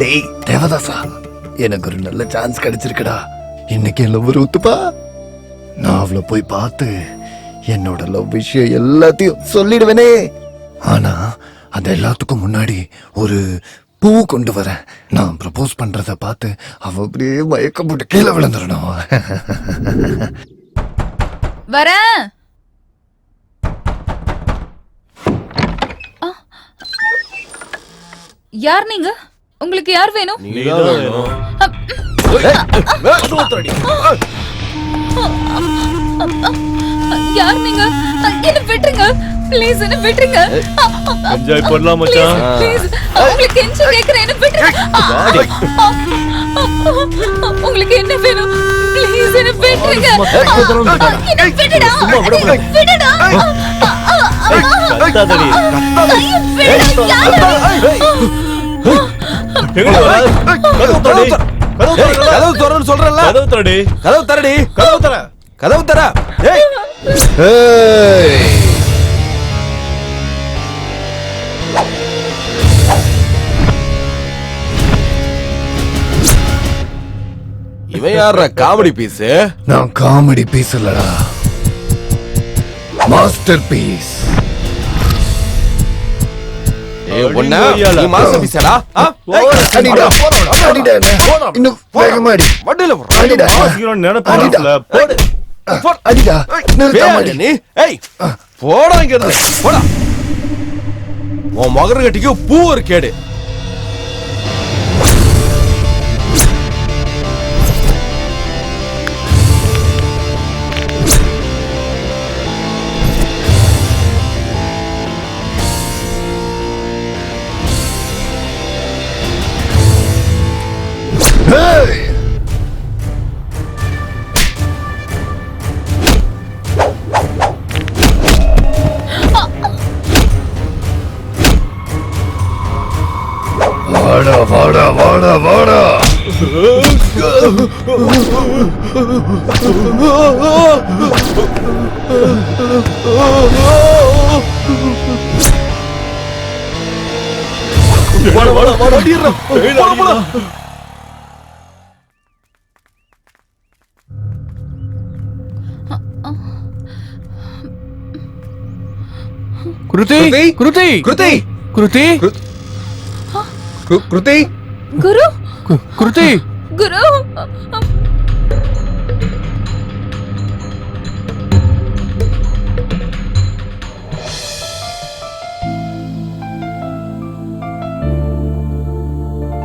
டேய் தேவதாசா, எனக்கு ஒரு நல்ல சான்ஸ் கிடைச்சிருக்குடா. இன்னைக்கு என் லவ் ஒத்துப்பா. நான் அவளை போய் பார்த்து என்னோட லவ் விஷயம் எல்லாத்தையும் சொல்லிடுவேனே. ஆனா அது எல்லாத்துக்கும் முன்னாடி ஒரு பூ கொண்டு வரேன். நான் ப்ரப்போஸ் பண்றத பார்த்து அவ அப்படியே மயக்கம் போட்டு கீழே விழுந்துடணும். வரேன். யார் நீங்க? உங்களுக்கு யார் வேணும்? யார் நீங்க? என்ன விட்டுருங்க ப்ளீஸ், என்ன விட்டுருங்க. என்ஜாய் பண்ணலாம் மச்சான். ப்ளீஸ் உங்களுக்கு என்ஜாய் கேக்குறேன், என்ன விட்டுருங்க. உங்களுக்கு என்ன வேணும்? ப்ளீஸ் என்ன விட்டுருங்க. என்ன விடுடா. விடுடா. கத்தாதடி. கதவு தரன்னு சொல்றல. கதவு தரடி. கதவு தரடி. கதவு தர. கதவு தர. ஏய் இவன் யாரா காமெடி பீஸ்? நான் காமெடி பீஸ் இல்லடா, மாஸ்டர் பீஸ். ஏய் ஒண்ணா நீ மாஸ்டர் பீஸ்டா? அடிடா அடிடா, இன்னும் வேகமா அடி. வண்டில அடிடா நினைப்பான்ல போடு. அடிடா, நிறுத்தாமடி நீ. ஏய் போடா இங்க இருந்து போடா. உன் மகர கட்டிக்கு பூ ஒரு கேடு. வாடா வாடா வாடா வாடா. வாடா வாடா வாடா அடிறா. போடா போடா. குருதி குருதி குருதி கிருத்தி கிருத்தி குரு கிருத்தி குரு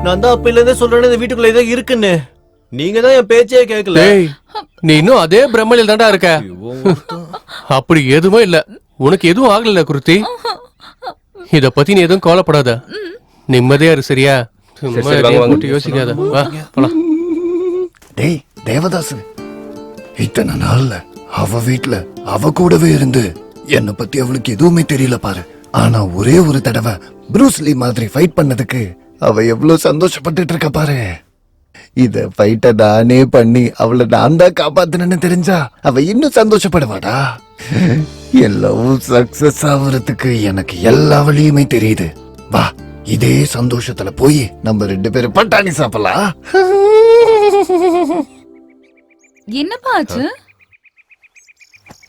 நான் தான் அப்பையில இருந்தே சொல்றேன் இந்த வீட்டுக்குள்ள ஏதோ இருக்குன்னு. நீங்க தான் என் பேச்சே கேட்கல. டேய் நீ இன்னும் அதே பிரம்மலில் தான்டா இருக்க. அப்படி எதுவும் இல்ல, உனக்கு எதுவும் ஆகல கிருத்தி. இத பத்தி நீ எதுவும் கவலைப்படாத, நிம்மதியா இரு சரியா? சும்மா எதையும் போட்டு யோசிக்காத. வா போலாம். டேய் தேவதாசு, இத்தனை நாள்ல அவ வீட்ல அவ கூடவே இருந்து என்னை பத்தி அவளுக்கு எதுவுமே தெரியல பாரு. ஆனா ஒரே ஒரு தடவை ப்ரூஸ்லி மாதிரி ஃபைட் பண்ணதுக்கு அவ எவ்வளவு சந்தோஷப்பட்டுட்டு இருக்க பாரு. இத ஃபைட்ட நானே பண்ணி அவளை நான் தான் காப்பாத்தினேன்னு தெரிஞ்சா அவ இன்னும் சந்தோஷப்படுவாடா. எல்லாம் சக்சஸ் ஆகுறதுக்கு எனக்கு எல்லா வழியுமே தெரியுது. வா, இதே சந்தோஷத்துல போய் நம்ம 2 பேரும் பட்டாணி சாப்பிடலாம். என்னப்பா ஆச்சு?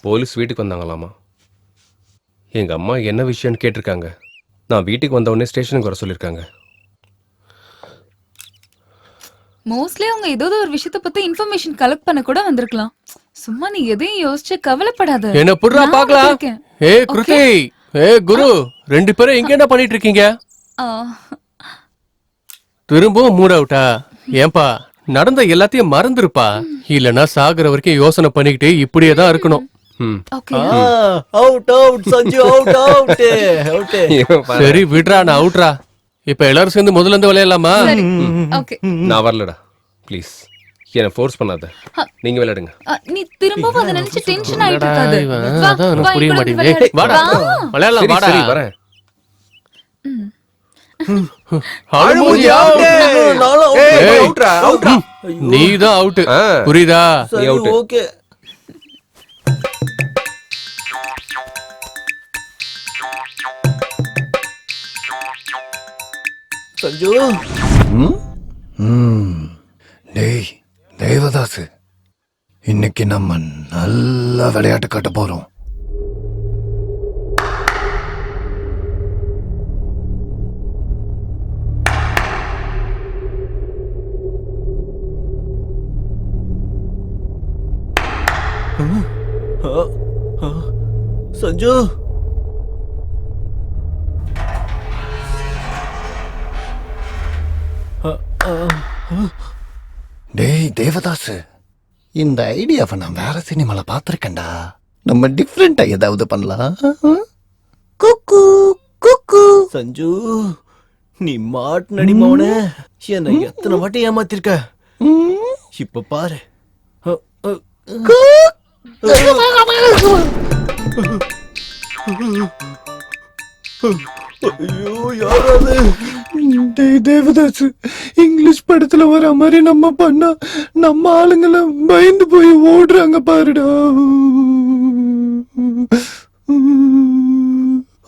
போலீஸ் வீட்டுக்கு வந்தாங்களாமா. எங்க அம்மா என்ன விஷயம்னு கேட்டிருக்காங்க. நான் வீட்டுக்கு வந்த உடனே ஸ்டேஷனுக்கு வர சொல்லியிருக்காங்க. மோஸ்ட்லி அவங்க ஏதோ ஒரு விஷயத்தை பத்தி இன்ஃபர்மேஷன் கலெக்ட் பண்ண கூட வந்திருக்கலாம். சும்மா நீ எதையும் யோசிச்சு கவலைப்படாத. என்ன புடுறா நான் பாக்கலாம். இருக்கேன். ஏய் கிருத்தி, ஏய் குரு, 2 பேரும் இங்க என்ன பண்ணிட்டு இருக்கீங்க? ஆ, திரும்பவும் மூட் அவுட்டா? ஏன்பா, நடந்த எல்லாத்தையும் மறந்துருப்பா. இல்லனா சாகுற வரைக்கும் யோசனை பண்ணிக்கிட்டு இப்படியே தான் இருக்கணும். Okay. Out out Sanju, out out out. சரி விடுறா, நான் அவுட்ரா. இப்ப எல்லாரும் சேர்ந்து முதல்ல இருந்து விளையாடலாமா? ஓகே. நான் வரலடா, ப்ளீஸ் என்ன ஃபோர்ஸ் பண்ணாத. நீங்க விளையாடுங்க. நீ திரும்பவும் அதை நினைச்சு டென்ஷன் ஆயிட்டு இருக்காத. அதான் வா, எனக்கு வா, புரிய இங்க மாட்டேங்குது. வந்து ஏய், வாடா விளையாடலாம். சரி, வாடா. சரி, வரேன். அழுமூஞ்சி out. ஏய், நீதான் அவுட். புரியுதா? சரி ஓகே. சஞ்சு, டேய் தேவதாசு, இன்னைக்கு நம்ம நல்ல விளையாட்டு காட்ட போறோம். சஞ்சு, டேய் தேவதாசு, இந்த ஐடியாவை நான் வேற சினிமால பாத்திருக்கேன்டா. நம்ம டிஃப்ரெண்டா ஏதாவது பண்ணலாம். குக்கு குக்கு. சஞ்சு நீ மாட்டுனடி மவனே, என்ன எத்தனை வாட்டி ஏமாத்திருக்க. இப்ப பாரு. ஐயோ யாராவது. டேய் தேவதாசு, இங்கிலீஷ் படத்துல வர மாதிரி நம்ம பண்ணா நம்ம ஆளுங்களை பயந்து போய் ஓடுறாங்க பாருடா.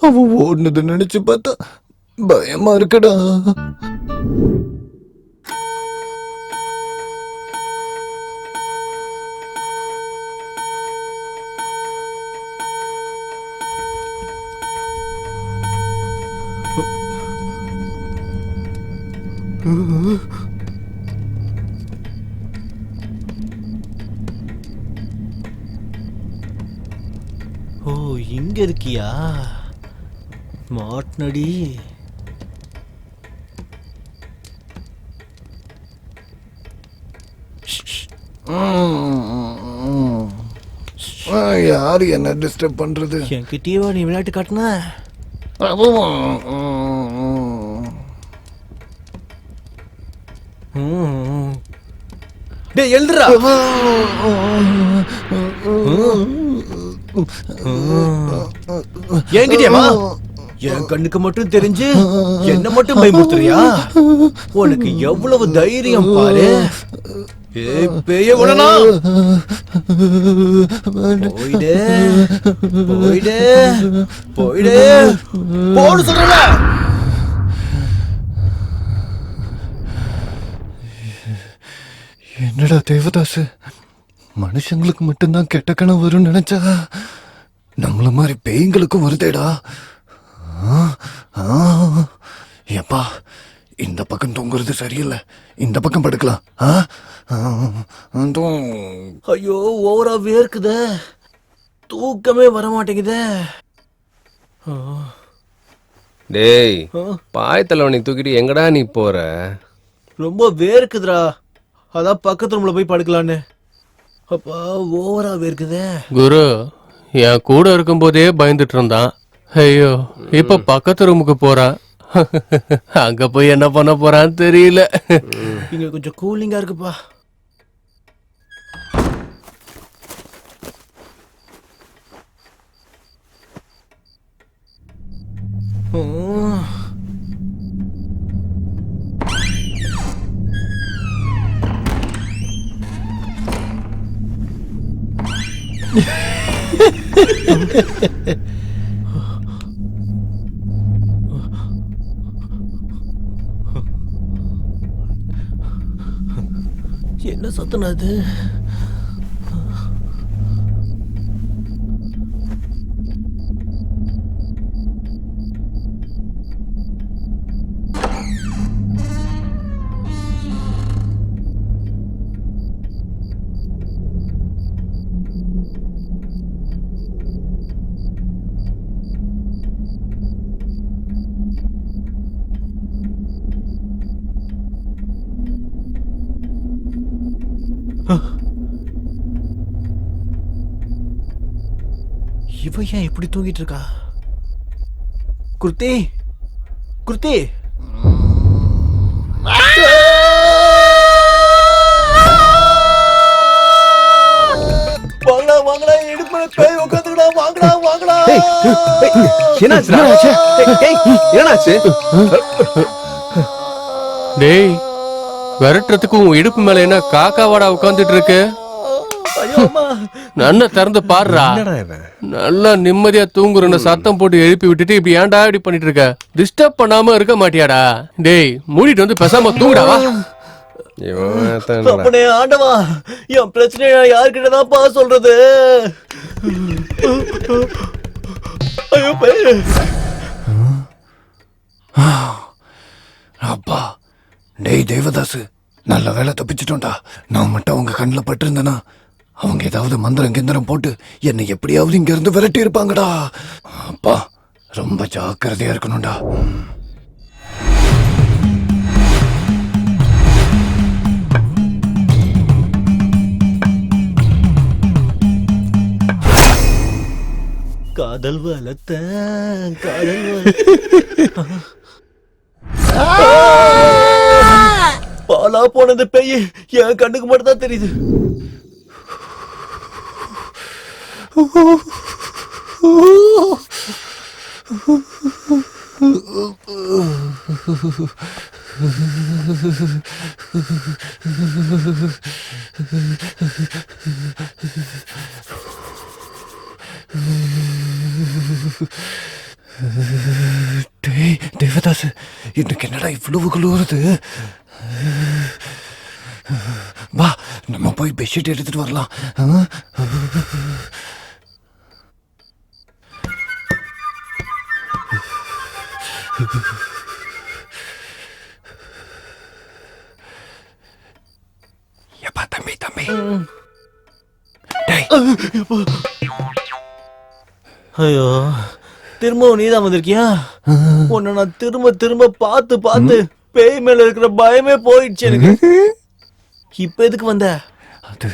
அவ ஓடுனது நினைச்சு பார்த்தா பயமா இருக்குடா. ஓ இங்க இருக்கியா? மாட்டுனடி. யாரு என்ன டிஸ்டர்ப் பண்றது? என்கிட்டயே நீ விளையாட்டு காட்டின. டேய் எழுதுடா. என்கிட்டயாமா? என் கண்ணுக்கு மட்டும் தெரிஞ்சு என்ன மட்டும் பயமுறுத்துறியா? உனக்கு எவ்வளவு தைரியம் பாரு. ஏய் பேய விடனா. போயிடு போயிடு போயிடு போடு சொல்றல. என்னடா தேவதாசு, மனுஷங்களுக்கு மட்டும்தான் கெட்ட கனவு வரும்னு நினைச்சா நம்மள மாதிரி பேய்களுக்கும் வருதேடா. எப்பா இந்த பக்கம் தூங்குறது சரியில்லை, இந்த பக்கம் படுக்கலாம். ஐயோ ஓவரா வேர்க்குதே, தூக்கமே வர மாட்டேங்குதே. டேய் பாய் தலைவனை தூக்கிட்டு எங்கடா நீ போற? ரொம்ப வேர்க்குதுடா, அதான் பக்கத்து ரூம்ல போய் படுக்கலான்னு. அப்பா ஓவரா வேர்க்குதே. குரு என் கூட இருக்கும்போதே பயந்துட்டு இருந்தான். ஐயோ இப்ப பக்கத்து ரூமுக்கு போறான். அங்க போய் என்ன பண்ண போறான்னு தெரியல. இங்க கொஞ்சம் கூலிங்கா இருக்குப்பா. என்ன சத்தம் அது? இவ ஏன் இப்படி தூங்கிட்டு இருக்கா? குர்த்தி குர்த்தி, வாங்கடா வாங்கடா, இடுப்புல பேய் உட்காந்துடா, வாங்கடா வாங்கடா. என்னாச்சு? டேய் விரட்டுறதுக்கு உன் இடுப்பு மேல என்ன காக்காவாடா உட்காந்துட்டு இருக்கு? நன்ன திறந்து பாருடா. நல்லா நிம்மதியா தூங்குறன்னு சத்தம் போட்டு எழுப்பி விட்டுட்டு இப்படி ஏன்டா இப்படி பண்ணிட்டு இருக்க? டிஸ்டர்ப் பண்ணாம இருக்க மாட்டியாடா? டேய் மூடிட்டு வந்து பேசாம தூங்குடாவா. அப்பனே ஆண்டவா, என் பிரச்சனைய யார்கிட்ட தான்ப்பா சொல்றது? ஐயோ பேய். அப்பா, டேய் தேவதாசு, நல்ல வேலை தப்பிச்சிட்டோம்டா. நான் மட்டும் அவங்க கண்ணில் பட்டிருந்தேனா அவங்க ஏதாவது மந்திரம் கிந்திரம் போட்டு என்னை எப்படியாவது இங்க இருந்து விரட்டி இருப்பாங்கடா. அப்பா ரொம்ப ஜாக்கிரதையா இருக்கணும்டா. காதல் வளர்த்த காதல் பாலா போனது பேய் என் கண்ணுக்கு மட்டும் தான் தெரியுது. தேவதாஸ், இன்னைக்கு என்னடா இவ்வளவு குளிருது? வா நம்ம போய் பெட்ஷீட் எடுத்துட்டு வரலாம். எப்பா தம்பி தம்பி, ஐயோ திரும்பவும் நீதான் வந்திருக்கியா? உன்னை நான் திரும்ப திரும்ப பார்த்து பார்த்து பேய் மேல இருக்கிற பயமே போயிடுச்சு எனக்கு. இப்ப எதுக்கு வந்த? அது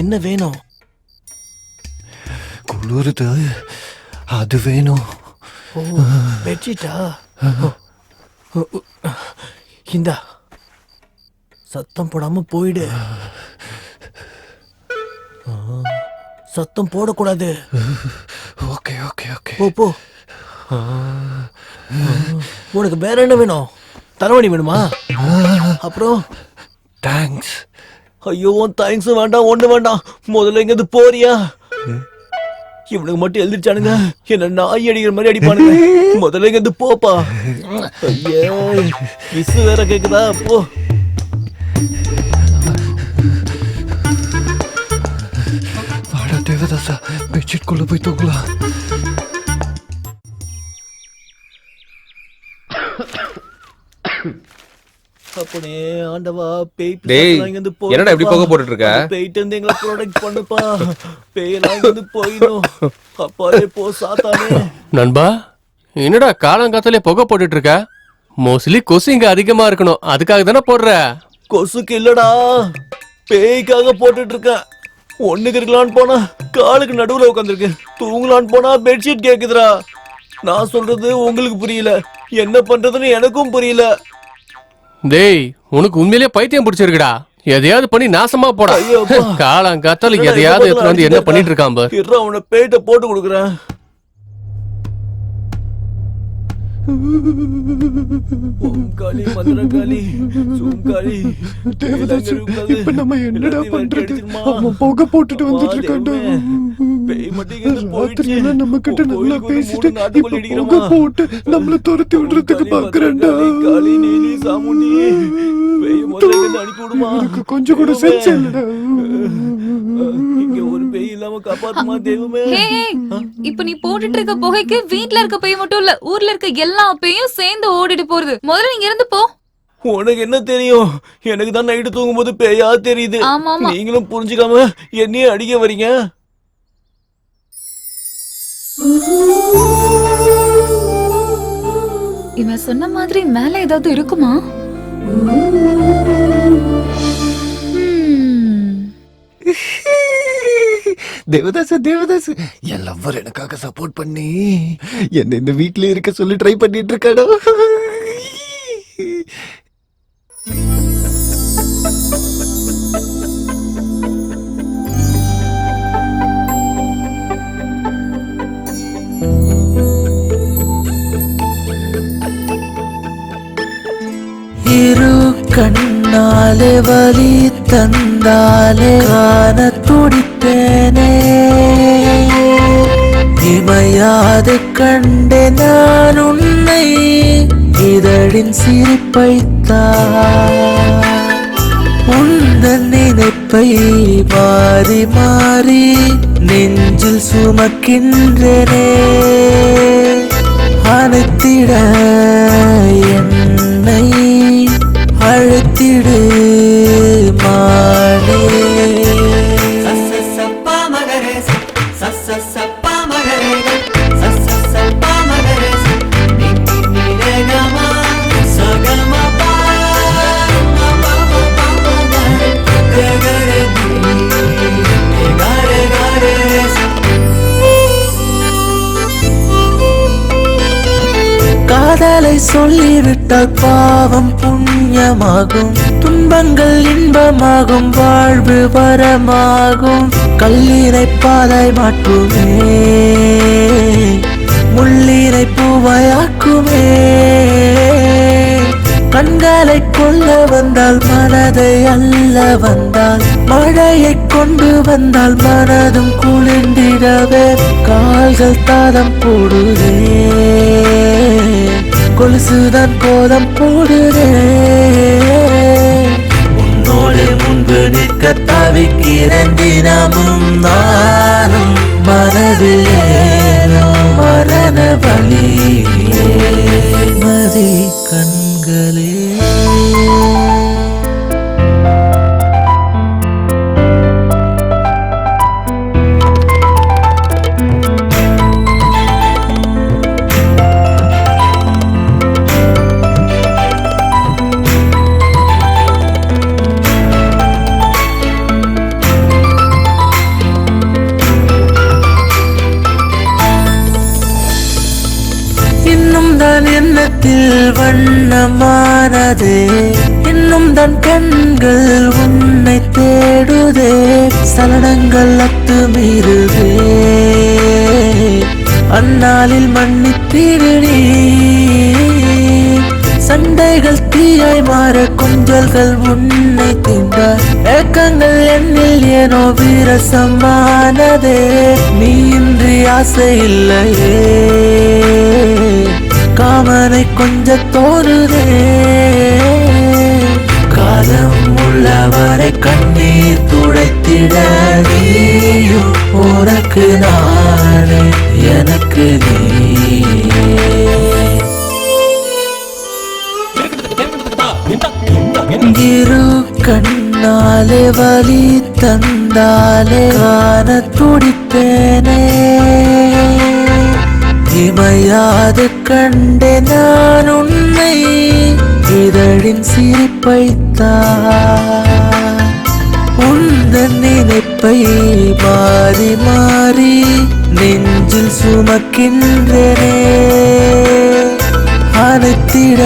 என்ன வேணும்? குளிருது, அது வேணும். பெட்ஷீட்டா? இந்தா, சத்தம் போடாம போயிடு. சத்தம் போடக்கூடாது. ஓகே ஓகே ஓகே, போ போ. உனக்கு வேற என்ன வேணும்? தலைவணி வேணுமா? அப்புறம் தேங்க்ஸ். ஐயோ தேங்க்ஸ் வேண்டாம், ஒண்ணு வேண்டாம். முதல்ல இங்க போறியா? இவனுக்கு மட்டும் எழுதிச்சானுங்க, என்ன நாய் அடிக்கிற மாதிரி அடிப்பானுங்க. முதல்ல இங்க போப்பா. ஐயோ விசு வேற கேக்குதா? போ. வாடா தேவ தேவதாசா பெட்ஷீட் குள்ள போய் தூங்கலாம். அப்பனே ஆண்டவா பேய் டேய், பிசாசெல்லாம் இங்கிருந்து போய் என்னடா இப்படி புகை போட்டுட்டு இருக்க? பேய்ட்டு இருந்து எங்களை ப்ரொடெக்ட் பண்ணுப்பா. பேயெல்லாம் இங்கிருந்து போயிடும். அப்பாலே போ சாத்தானே. நண்பா என்னடா காலங்காத்தாலே புகை போட்டுட்டு இருக்க? மோஸ்ட்லி கொசு இங்க அதிகமா இருக்கணும், அதுக்காக தானே போடுற. கொசுக்கு இல்லடா, பேய்க்காக போட்டுட்டு இருக்கேன். ஒண்ணுக்கு இருக்கலான்னு போனா காலுக்கு நடுவுல உட்காந்துருக்கு. தூங்கலான்னு போனா பெட்ஷீட் கேக்குதுடா. நான் சொல்றது உங்களுக்கு புரியல, என்ன பண்றதுன்னு எனக்கும் புரியல. டேய் உனக்கு உண்மையிலேயே பைத்தியம் பிடிச்சிருக்குடா. எதையாவது பண்ணி நாசமா போடா. காலங்காத்தால எதையாவது எடுத்துட்டு வந்து என்ன பண்ணிட்டு இருக்கான் பாரு. இருடா, உன்னை பேய்ட்ட போட்டு கொடுக்குறேன். ஓம் காளி மந்திரகாளி சூங்காளி. தேவதாசு இப்ப நம்ம என்னடா பண்றது? அவன் புகை போட்டுட்டு வந்துட்டு இருக்கான்டா. ராத்திரியில நம்ம கிட்ட நல்லா பேசிட்டு இப்ப புகை போட்டு நம்மள துரத்தி விடுறதுக்கு பாக்குறான்டா. காளி நீலி சாமுண்டி பேய் முதல்ல அனுப்பி விடுமா. எனக்கு கொஞ்சம் கூட சென்ஸ் இல்லடா. இங்க ஒரு பேய் இல்லாம காப்பாத்துமா தெய்வமே. இப்ப நீ போட்டுட்டு இருக்க புகைக்கு வீட்ல இருக்க பேய் மட்டும் இல்ல, ஊர்ல இருக்க எல்லா பேயும் சேர்ந்து ஓடிட்டு போறது. முதல்ல நீங்க இருந்து போ. உனக்கு என்ன தெரியும்? எனக்கு தான் நைட்டு தூங்கும் போது பேயா தெரியுது. நீங்களும் புரிஞ்சுக்காம என்னையே அடிக்க வரீங்க. இவன் சொன்ன மாதிரி மேல ஏதாவது இருக்குமா? தேவதாசு தேவதாசு என் லவ்வர் எனக்காக சப்போர்ட் பண்ணி என்ன இந்த வீட்ல இருக்க சொல்லி ட்ரை பண்ணிட்டு இருக்காடா. இரு கண்ணாலே வலி தந்தாலே காண துடித்தேனே. இமையாது கண்டே நான் உன்னை இதழின் சிரிப்பைத்தான். உந்தன் நினைப்பை மாறி மாறி நெஞ்சில் சுமக்கின்றனே. அனைத்திட என்னை அழைத்திடு மானே. காதலை சொல்லிவிட்டால் பாவம் புண்ணியமாகும், துன்பங்கள் இன்பமாகும், வாழ்வு வரமாகும். கல்லினை பாதாய் மாற்றுமே, முள்ளினை பூவாயாக்குமே. கண்களை கொள்ள வந்தால் மனதை அல்ல வந்தால், மழையை கொண்டு வந்தால் மனதும் குளிர்ந்திடவே. கால்கள் தாதம் போடுதே, கொலுசுதான் கோதம் போடுதே. உன்னோடு முன்பு நிற்க தவிக்கிறேன் தினமும் நானும். மனதில் ஏனோ மரண வலி மதி கண்களே. எண்ணத்தில் வண்ணமானதே, இன்னும் தன் கண்கள் உன்னை தேடுதே. சலனங்கள் அத்துமீறுதே, அந்நாளில் மன்னித்திடு நீ. சண்டைகள் தீயாய் மாற கொஞ்சல்கள் உன்னை தீண்ட, ஏக்கங்கள் என்னில் ஏனோ வீரசமானதே. நீ இன்றி ஆசை இல்லையே, காமனை கொஞ்ச தோறுதே. காலம் உள்ளவரை கண்ணீர் துடைத்திட நீயும் உனக்கு நானே எனக்கு நீயே இரு கண்ணாலே வலி தந்தாலே காண துடிப்பேனே இமையாது கண்டே நான் உன்னை இதழின் சிரிப்பைத்தான் உந்தன் நினைப்பை மாறி மாறி நெஞ்சில் சுமக்கின்றனே அழைத்திட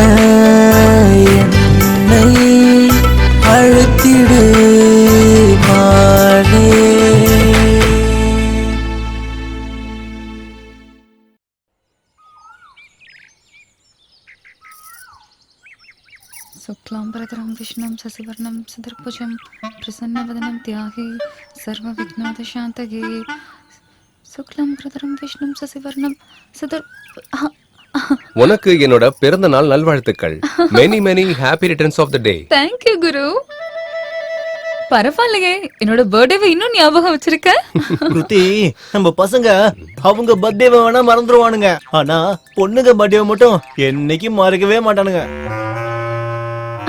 என்னை அழைத்திடு மானே शुक्लाम्बरधरं विष्णुं शशिवर्णं चतुर्भुजं प्रसन्नवदनं ध्याये सर्वविघ्नोपशान्तये शुक्लाम्बरधरं विष्णुं शशिवर्णं உனக்கு என்னோட பிறந்த நாள் நல்வாழ்த்துக்கள். Many many happy returns of the day. Thank you Guru. பரவாயில்லையே, என்னோட பர்த்டேவை இன்னும் ஞாபகம் வச்சிருக்க. குருதி, நம்ம பசங்க அவங்க பர்த்டேவை வேணா மறந்துடுவானுங்க, ஆனா பொண்ணுங்க பர்த்டேவை மட்டும் என்னைக்கும் மறக்கவே மாட்டானுங்க.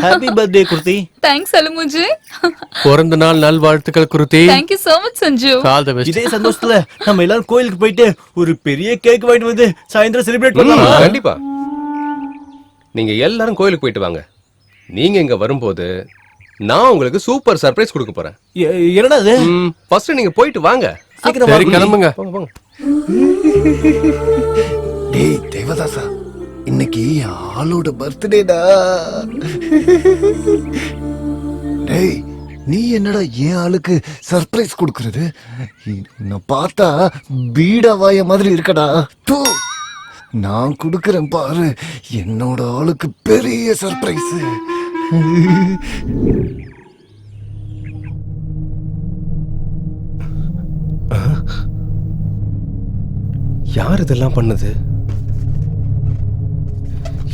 ஹாப்பி பர்த்டே குருதி. தேங்க்ஸ் அலுமுஜி. பிறந்த நாள் நல்வாழ்த்துக்கள் குருதி. Thank you so much Sanju. All the best. இதே சந்தோஷத்துல நம்ம எல்லாரும் கோயிலுக்கு போயிட்டு ஒரு பெரிய கேக் வாங்கிட்டு வந்து சாயந்தரம் செலிப்ரேட் பண்ணலாம். கண்டிப்பா. நீங்க எல்லாரும் கோயிலுக்கு போயிட்டு வாங்க. நீங்க இங்க வரும்போது நான் உங்களுக்கு சூப்பர் சர்ப்ரைஸ் கொடுக்க போறேன். என்னடா அது? ஃபர்ஸ்ட் நீங்க போயிட்டு வாங்க. சீக்கிரம் சரி கிளம்புங்க. போங்க. டேய் தேவதாசா, இன்னைக்கு ஆளோட பர்த்டேடா. டேய், நீ என்னடா என் ஆளுக்கு சர்ப்ரைஸ் கொடுக்கறது? நான் பார்த்தா பீடா வாய மாதிரி இருக்கடா. தூ, நான் கொடுக்கறேன் பாரு என்னோட ஆளுக்கு பெரிய சர்ப்ரைஸ். யார் இதெல்லாம் பண்ணது?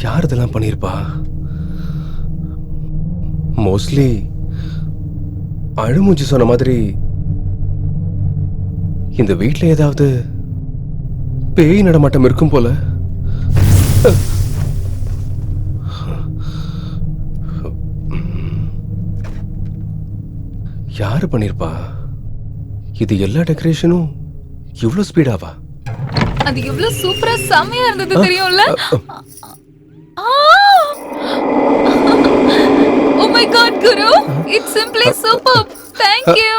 யார் இதெல்லாம் பண்ணிருப்பா? மோஸ்ட்லி அழுமூஞ்சி சொன்ன மாதிரி இந்த வீட்ல ஏதாவது பேய் நடமாட்டம் இருக்கும் போல. யாரு பண்ணிருப்பா? இது எல்லா டெக்கரேஷனும் இவ்வளவு ஸ்பீடாவா? அது எவ்வளவு சூப்பரா செமையா இருந்தது தெரியும்ல? Oh my god Guru, it's simply superb. Thank you.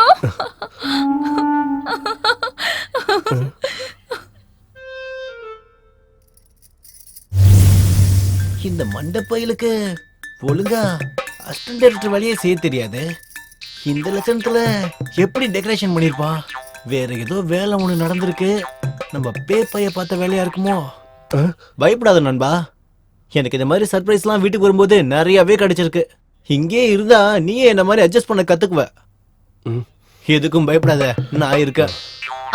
இந்த மண்டப்பையிலுக்கு ஒழுங்கா அசிஸ்டன்ட் டைரக்டர் வேலையே செய்ய தெரியாது. இந்த லட்சணத்துல எப்படி டெக்கரேஷன் பண்ணிருப்பா? வேற ஏதோ வேலை ஒண்ணு நடந்திருக்கு. நம்ம பேப்பைய பார்த்த வேலையா இருக்குமோ? பயப்படாத நண்பா, எனக்கு இந்த மாதிரி சர்ப்ரைஸ்லாம் வீட்டுக்கு வரும்போது நிறையவே கிடைச்சிருக்கு. இங்கே இருந்தா நீயே என்ன மாதிரி அட்ஜஸ்ட் பண்ண கத்துக்குவ. எதுக்கும் பயப்படாத, நான் இருக்கேன்.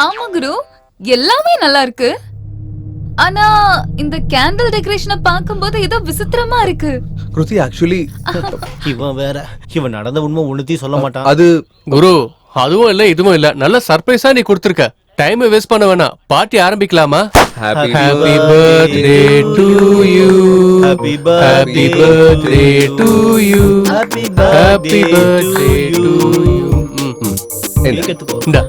ஆமா குரு, எல்லாமே நல்லா இருக்கு. ஆனா இந்த கேண்டில் டெக்கரேஷனை பார்க்கும்போது ஏதோ விசித்திரமா இருக்கு. கிருதி, ஆக்சுவலி இவன் வேற, இவன் நடந்த உண்மை ஒண்ணுத்தையும் சொல்ல மாட்டான். அது குரு, அதுவும் இல்ல இதுவும் இல்ல, நல்ல சர்ப்ரைஸா நீ கொடுத்திருக்க. டைம் வேஸ்ட் பண்ண வேணாம், பார்ட்டி ஆரம்பிக்கலாமா? Happy birthday to you, happy happy birthday to you, happy happy birthday to you. இந்தா.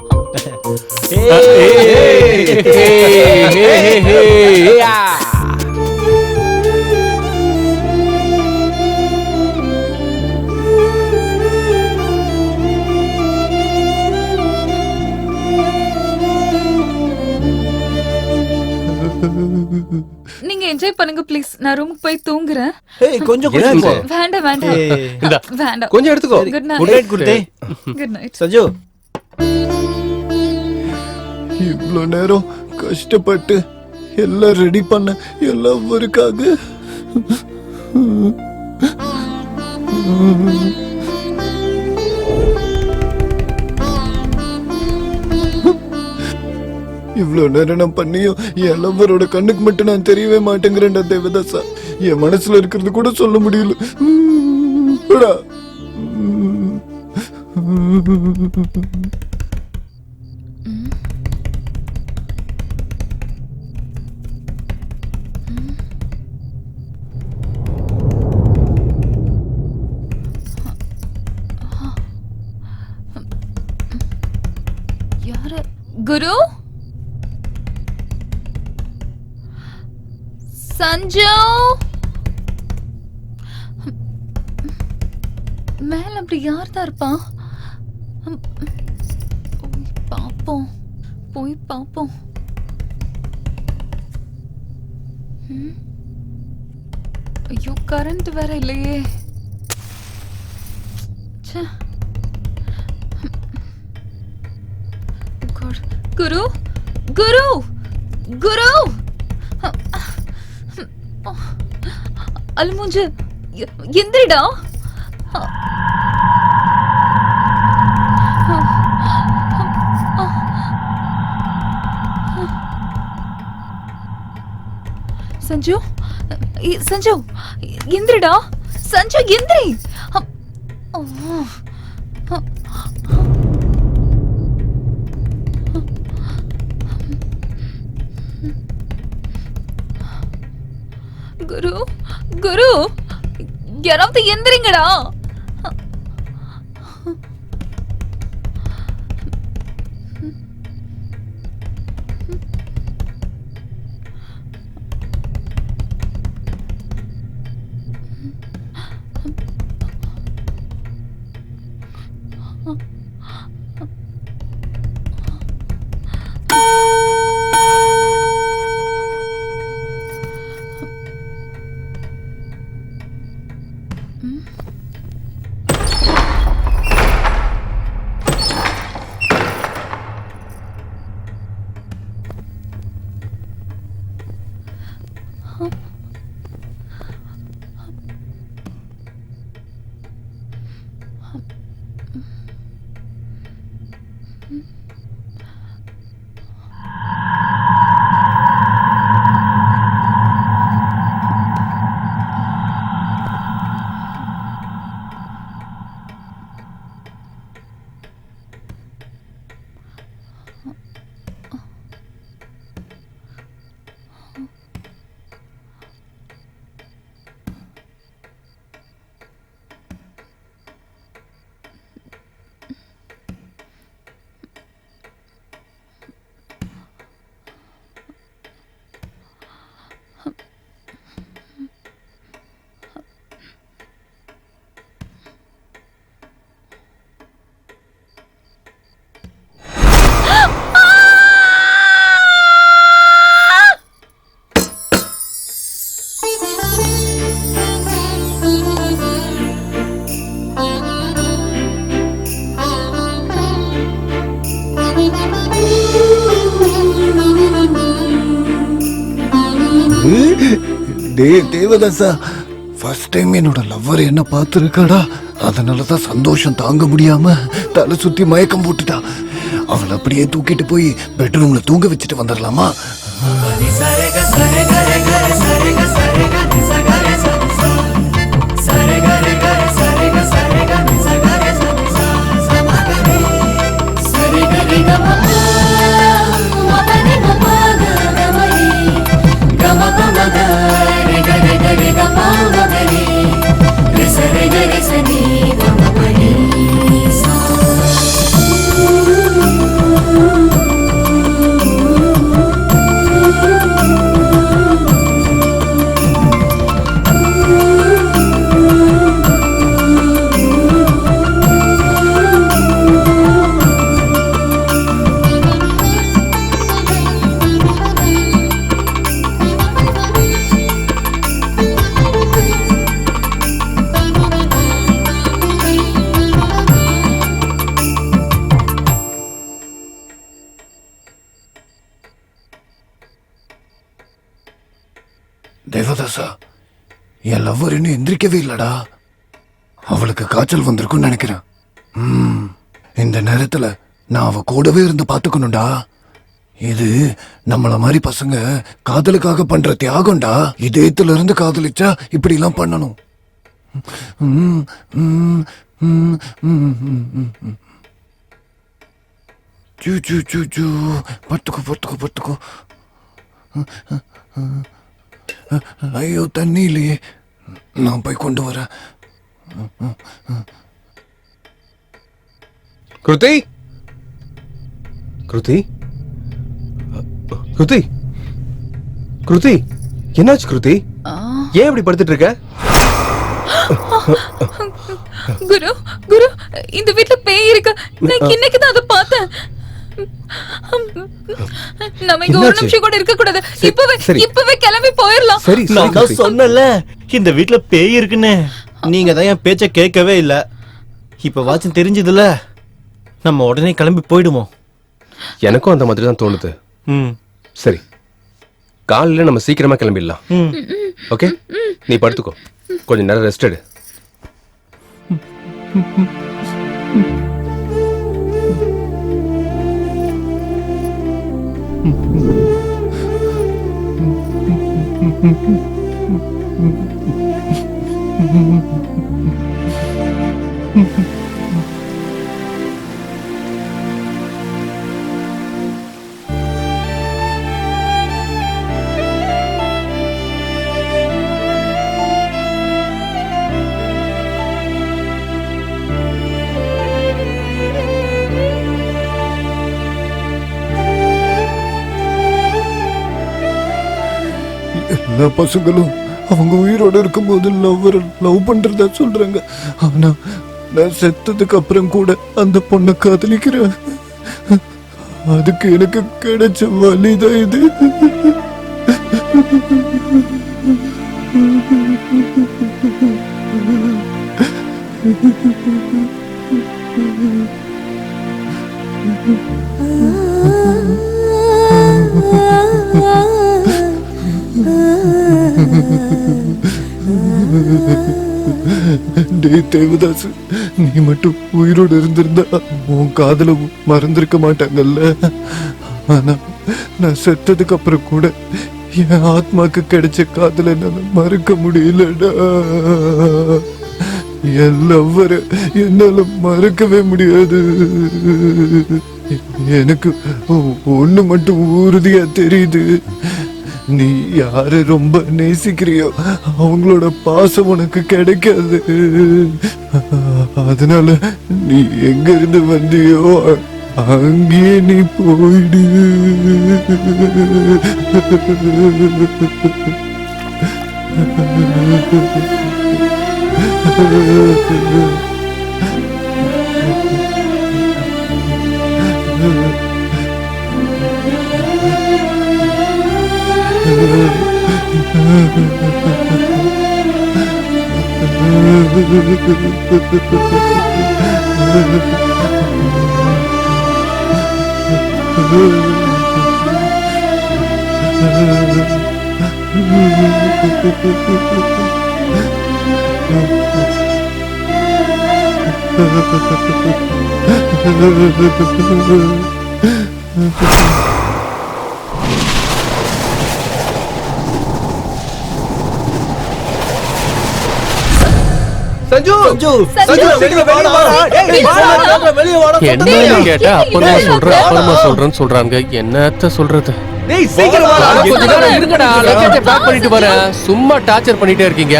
நீங்க என்ஜாய் பண்ணுங்க ப்ளீஸ், நான் ரூமுக்கு போய் தூங்குறேன். கொஞ்சம் வேண்டாம் வேண்டாம் வேண்டாம், கொஞ்சம் எடுத்துக்கோ. குட் குட் நைட் குருதே. Good night Sanju. இவ்வளோ நேரம் கஷ்டப்பட்டு எல்லாம் ரெடி பண்ண எல்லாம் ஒருக்காக இவ்வளோ நேரம் நான் பண்ணியும் என் லவ்வரோட கண்ணுக்கு மட்டும் நான் தெரியவே மாட்டேங்கிறேன்டா தேவதாசா. என் மனசுல இருக்கிறது கூட சொல்ல முடியல. யாரு? குரு? சஞ்சு? மேல அப்படி யார் தான் இருப்பான்? பாப்போம், போய் பாப்போம். ஐயோ, கரண்ட் வேற இல்லையே. ச்சே. குரு, குரு, குரு! அல்முஞ்சு, எந்திரிடா. சஞ்சு, சஞ்சு, எந்திரிடா. சஞ்சு, எந்திரி. குரு, குரு, யாராவது எந்திரிங்கடா. தேவதாசா, ஃபர்ஸ்ட் டைம் என்னோட லவ்வர் என்ன பார்த்துருக்காடா. அதனாலதான் சந்தோஷம் தாங்க முடியாம தலை சுத்தி மயக்கம் போட்டுட்டா. அவளை அப்படியே தூக்கிட்டு போய் பெட்ரூம்ல தூங்க வச்சுட்டு வந்துடலாமா? தேவதாசா, என் லவ்வர் இன்னும் எந்திரிக்கவே இல்லடா. அவளுக்கு காய்ச்சல் வந்திருக்குன்னு நினைக்கிறேன். இந்த நேரத்துல நான் அவ கூடவே இருந்து பாத்துக்கணும்டா. இது நம்மள மாதிரி பசங்க காதலுக்காக பண்ற தியாகம்டா. இதயத்துல இருந்து காதலிச்சா இப்படி எல்லாம் பண்ணணும். ஜூ ஜூ ஜூ ஜூ பத்துக்கோ பத்துக்கோ பத்துக்கோ. ஐயோ தண்ணி இல்லையே, நான் போய் கொண்டு வரேன். கிருதி கிருதி கிருதி கிருதி, என்னாச்சு கிருதி? ஏன் இப்படி படுத்துட்டு இருக்க? குரு குரு, இந்த வீட்ல பேய் இருக்கு. நான் இன்னைக்கு தான் அதை பார்த்தேன். நம்ம இங்க ஒரு நிமிஷம் கூட இருக்க கூடாது. இப்பவே கிளம்பி போயிடலாம். சரி நான் தான் சொன்னல இந்த வீட்ல பேய் இருக்குன்னு. நீங்க தான் என் பேச்ச கேட்கவே இல்ல. இப்ப வாட்சம் தெரிஞ்சதுல, நம்ம உடனே கிளம்பி போயிடுவோம். எனக்கும் அந்த மாதிரி தான் தோணுது. சரி, காலையில நம்ம சீக்கிரமா கிளம்பிடலாம். ஓகே, நீ படுத்துக்கோ, கொஞ்ச நேரம் ரெஸ்ட் எடு. எல்லா பசங்களும் அவங்க உயிரோட இருக்கும்போது லவ் பண்றதா சொல்றாங்க. ஆனா நான் செத்ததுக்கு அப்புறம் கூட அந்த பொண்ணை காதலிக்கிறேன். அதுக்கு எனக்கு கிடைச்ச வலிதான் இது. டேய் தேவதாஸ், நீ மட்டும் உயிரோடு இருந்திருந்தா உன் காதல மறந்திருக்க மாட்டாங்கல்ல. ஆனா நான் செத்ததுக்கு அப்புறம் கூட என் ஆத்மாக்கு கிடைச்ச காதல என்னால மறக்க முடியலடா. என் லவ்வர என்னால மறக்கவே முடியாது. எனக்கு ஒண்ணு மட்டும் உறுதியா தெரியுது, நீ யார ரொம்ப நேசிக்கிறியோ அவங்களோட பாசம் உனக்கு கிடைக்காது. அதனால நீ எங்க இருந்து வந்தியோ அங்கேயே நீ போயிடு. சஞ்சு சஞ்சு சஞ்சு, என்ன கேட்டா அப்புறமா சொல்றேன்னு சொல்றாங்க. என்னத்த சொல்றது? கொஞ்ச நேரம் இருங்கடா, லக்கேஜை பேக் பண்ணிட்டு வரேன். சும்மா டார்ச்சர் பண்ணிட்டே இருக்கீங்க.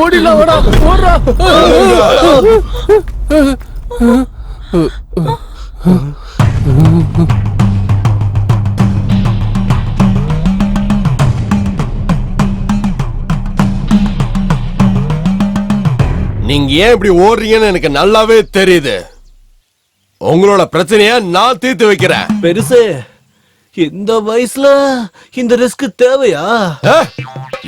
ஓடிலாம் வாடா, ஓடுறா. நீங்க ஏன் இப்படி ஓடுறீங்கன்னு எனக்கு நல்லாவே தெரியுது. உங்களோட பிரச்சனைய நான் தீர்த்து வைக்கிறேன். பெருசு, இந்த வயசுல இந்த ரிஸ்க் தேவையா?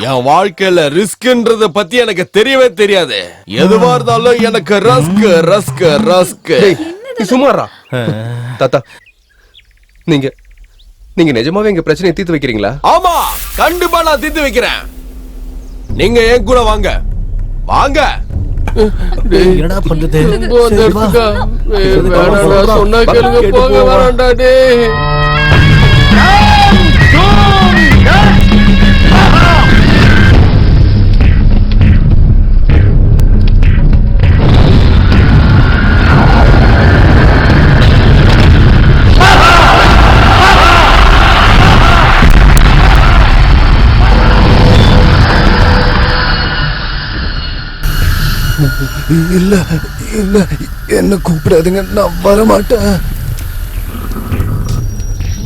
என் வாழ்க்கையில ரிஸ்க்ன்றத பத்தி எனக்கு தெரியவே தெரியாது. எதுவா இருந்தாலும் எனக்கு ரஸ்க் ரஸ்க் ரஸ்க். சுமாரா தாத்தா, நீங்க நிஜமாவே எங்க பிரச்சனையை தீர்த்து வைக்கிறீங்களா? ஆமா, கண்டிப்பா நான் தீர்த்து வைக்கிறேன். நீங்க என் கூட வாங்க வாங்க. என்னடா பண்றது? சொன்னா கேளுங்க, போக வேண்டாம்டா டேய். இல்ல இல்ல என்ன கூப்பிடாதுங்க, நான் வரமாட்டேன்.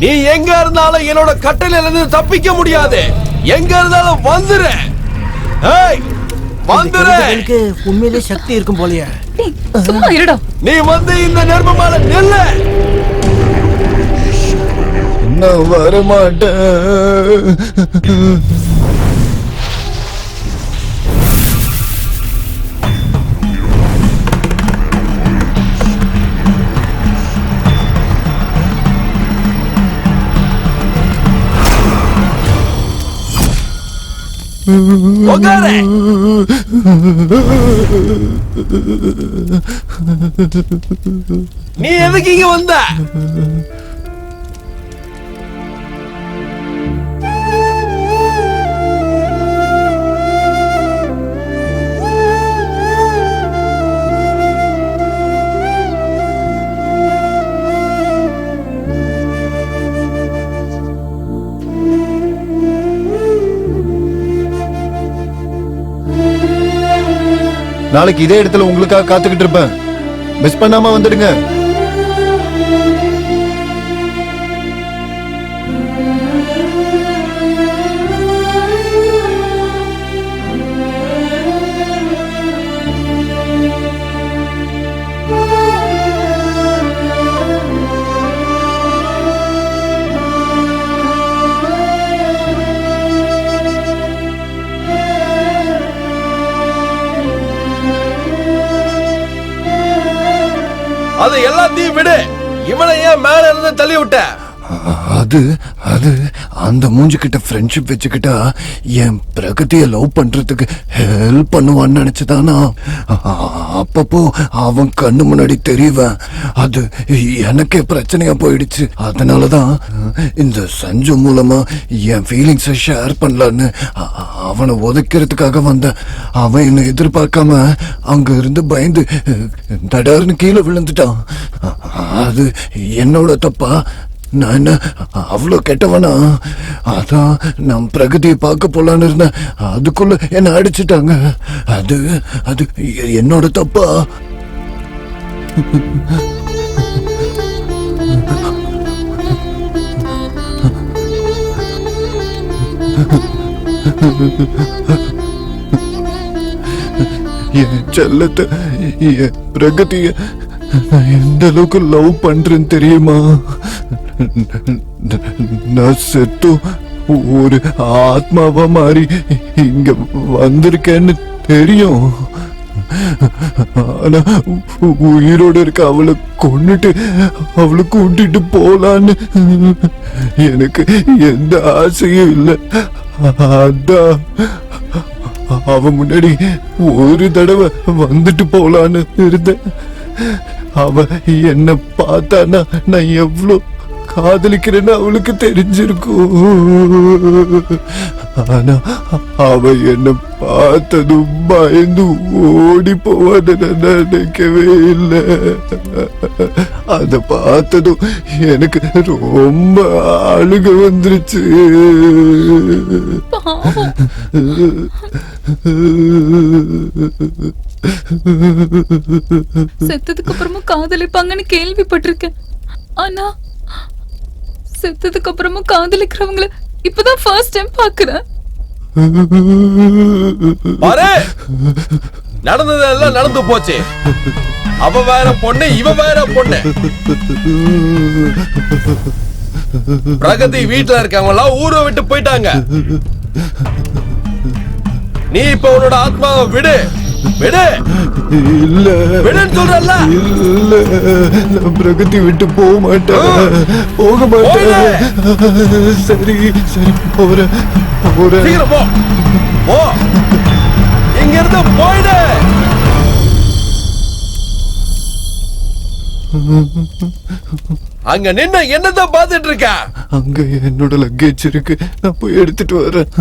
நீ எங்க இருந்தாலும் என்னோட கட்டளையில இருந்து தப்பிக்க முடியாது. எங்க இருந்தாலும் வந்துரு. ஏய் வந்துரு. எனக்கு உண்மையிலே சக்தி இருக்கும் போலயே. சும்மா இருடா. நீ வந்து இந்த நெருப்பு மேல நில்லு. நான் வரமாட்டேன். உட்காரு. நீ எதுக்கு இங்க வந்த? நாளைக்கு இதே இடத்துல உங்களுக்காக காத்துக்கிட்டு இருப்பேன். மிஸ் பண்ணாம வந்துடுங்க. அது எல்லாத்தையும் விடு. இவனை ஏன் மேல இருந்து தள்ளி விட்ட? அது அது அந்த மூஞ்சிக்கிட்ட ஃப்ரெண்ட்ஷிப் வச்சுக்கிட்டா என் பிரகதியை லவ் பண்றதுக்கு ஹெல்ப் பண்ணுவான்னு நினைச்சுதானா. அப்பப்போ அவன் கண்ணு முன்னாடி தெரியவன். அது எனக்கே பிரச்சனையா போயிடுச்சு. அதனாலதான் இந்த சஞ்சு மூலமா என் ஃபீலிங்ஸை ஷேர் பண்ணலான்னு அவனை உதைக்கிறதுக்காக வந்தேன். அவன் என்னை எதிர்பார்க்காம அங்க இருந்து பயந்து தடார்னு கீழே விழுந்துட்டான். அது என்னோட தப்பா? நான் என்ன அவ்வளோ கெட்டவனா? அதான் நான் பிரகதியை பார்க்க போலான்னு இருந்தேன். அதுக்குள்ள என்ன அடிச்சுட்டாங்க. அது அது என்னோட தப்பா? என் செல்லத்தை, என் பிரகதிய எந்த அளவுக்கு லவ் பண்றேன்னு தெரியுமா? நான் செத்து ஒரு ஆத்மாவா மாறி இங்க வந்திருக்கேன்னு தெரியும். ஆனா உயிரோட இருக்க அவளை கொன்னுட்டு அவளை கூட்டிட்டு போலான்னு எனக்கு எந்த ஆசையும் இல்லை. அதான் அவ முன்னாடி ஒரு தடவை வந்துட்டு போலான்னு இருந்தேன். அவ என்ன பார்த்தானா நான் எவ்வளோ காதலிக்கிறேன்னு அவளுக்கு தெரிஞ்சிருக்கும். ஆனா அவ என்ன பார்த்ததும் பயந்து ஓடி போவான்னு நான் நினைக்கவே இல்லை. அத பார்த்ததும் எனக்கு ரொம்ப அழுக வந்துருச்சு. செத்ததுக்கு அப்புறமும் காதலிப்பாங்கன்னு கேள்விப்பட்டிருக்கேன். ஆனா செத்ததுக்கு அப்புறமும் காதலிக்கிறவங்கள இப்பதான் ஃபர்ஸ்ட் டைம் பாக்குறேன். நடந்தது எல்லாம் நடந்து போச்சு. அவ வேற பொண்ணு, இவ வேற பொண்ணு. பிரகதி வீட்டுல இருக்கவங்க எல்லாம் ஊரை விட்டு போயிட்டாங்க. நீ இப்ப உன்னோட ஆத்மாவை விடு. விடு. இல்ல விடுன்னு சொல்றல்ல. இல்ல, நான் பிரகதி விட்டு போக மாட்டேன். போக மாட்டேன். சரி சரி போறேன் போறேன். சீக்கிரம் போ. இங்கிருந்து போயிடு. அங்க நின்னு என்னதான் பாத்துட்டு இருக்க? அங்க என்னோட லக்கேஜ் இருக்கு, நான் போய் எடுத்துட்டு வரேன்.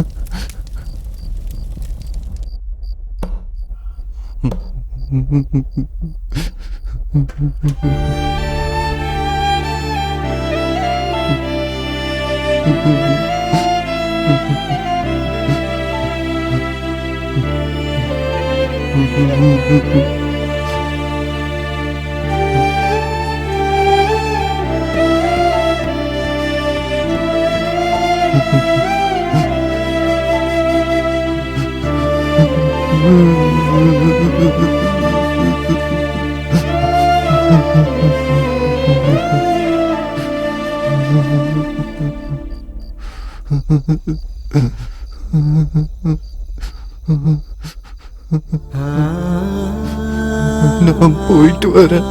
நான் போயிட்டு வரேன்.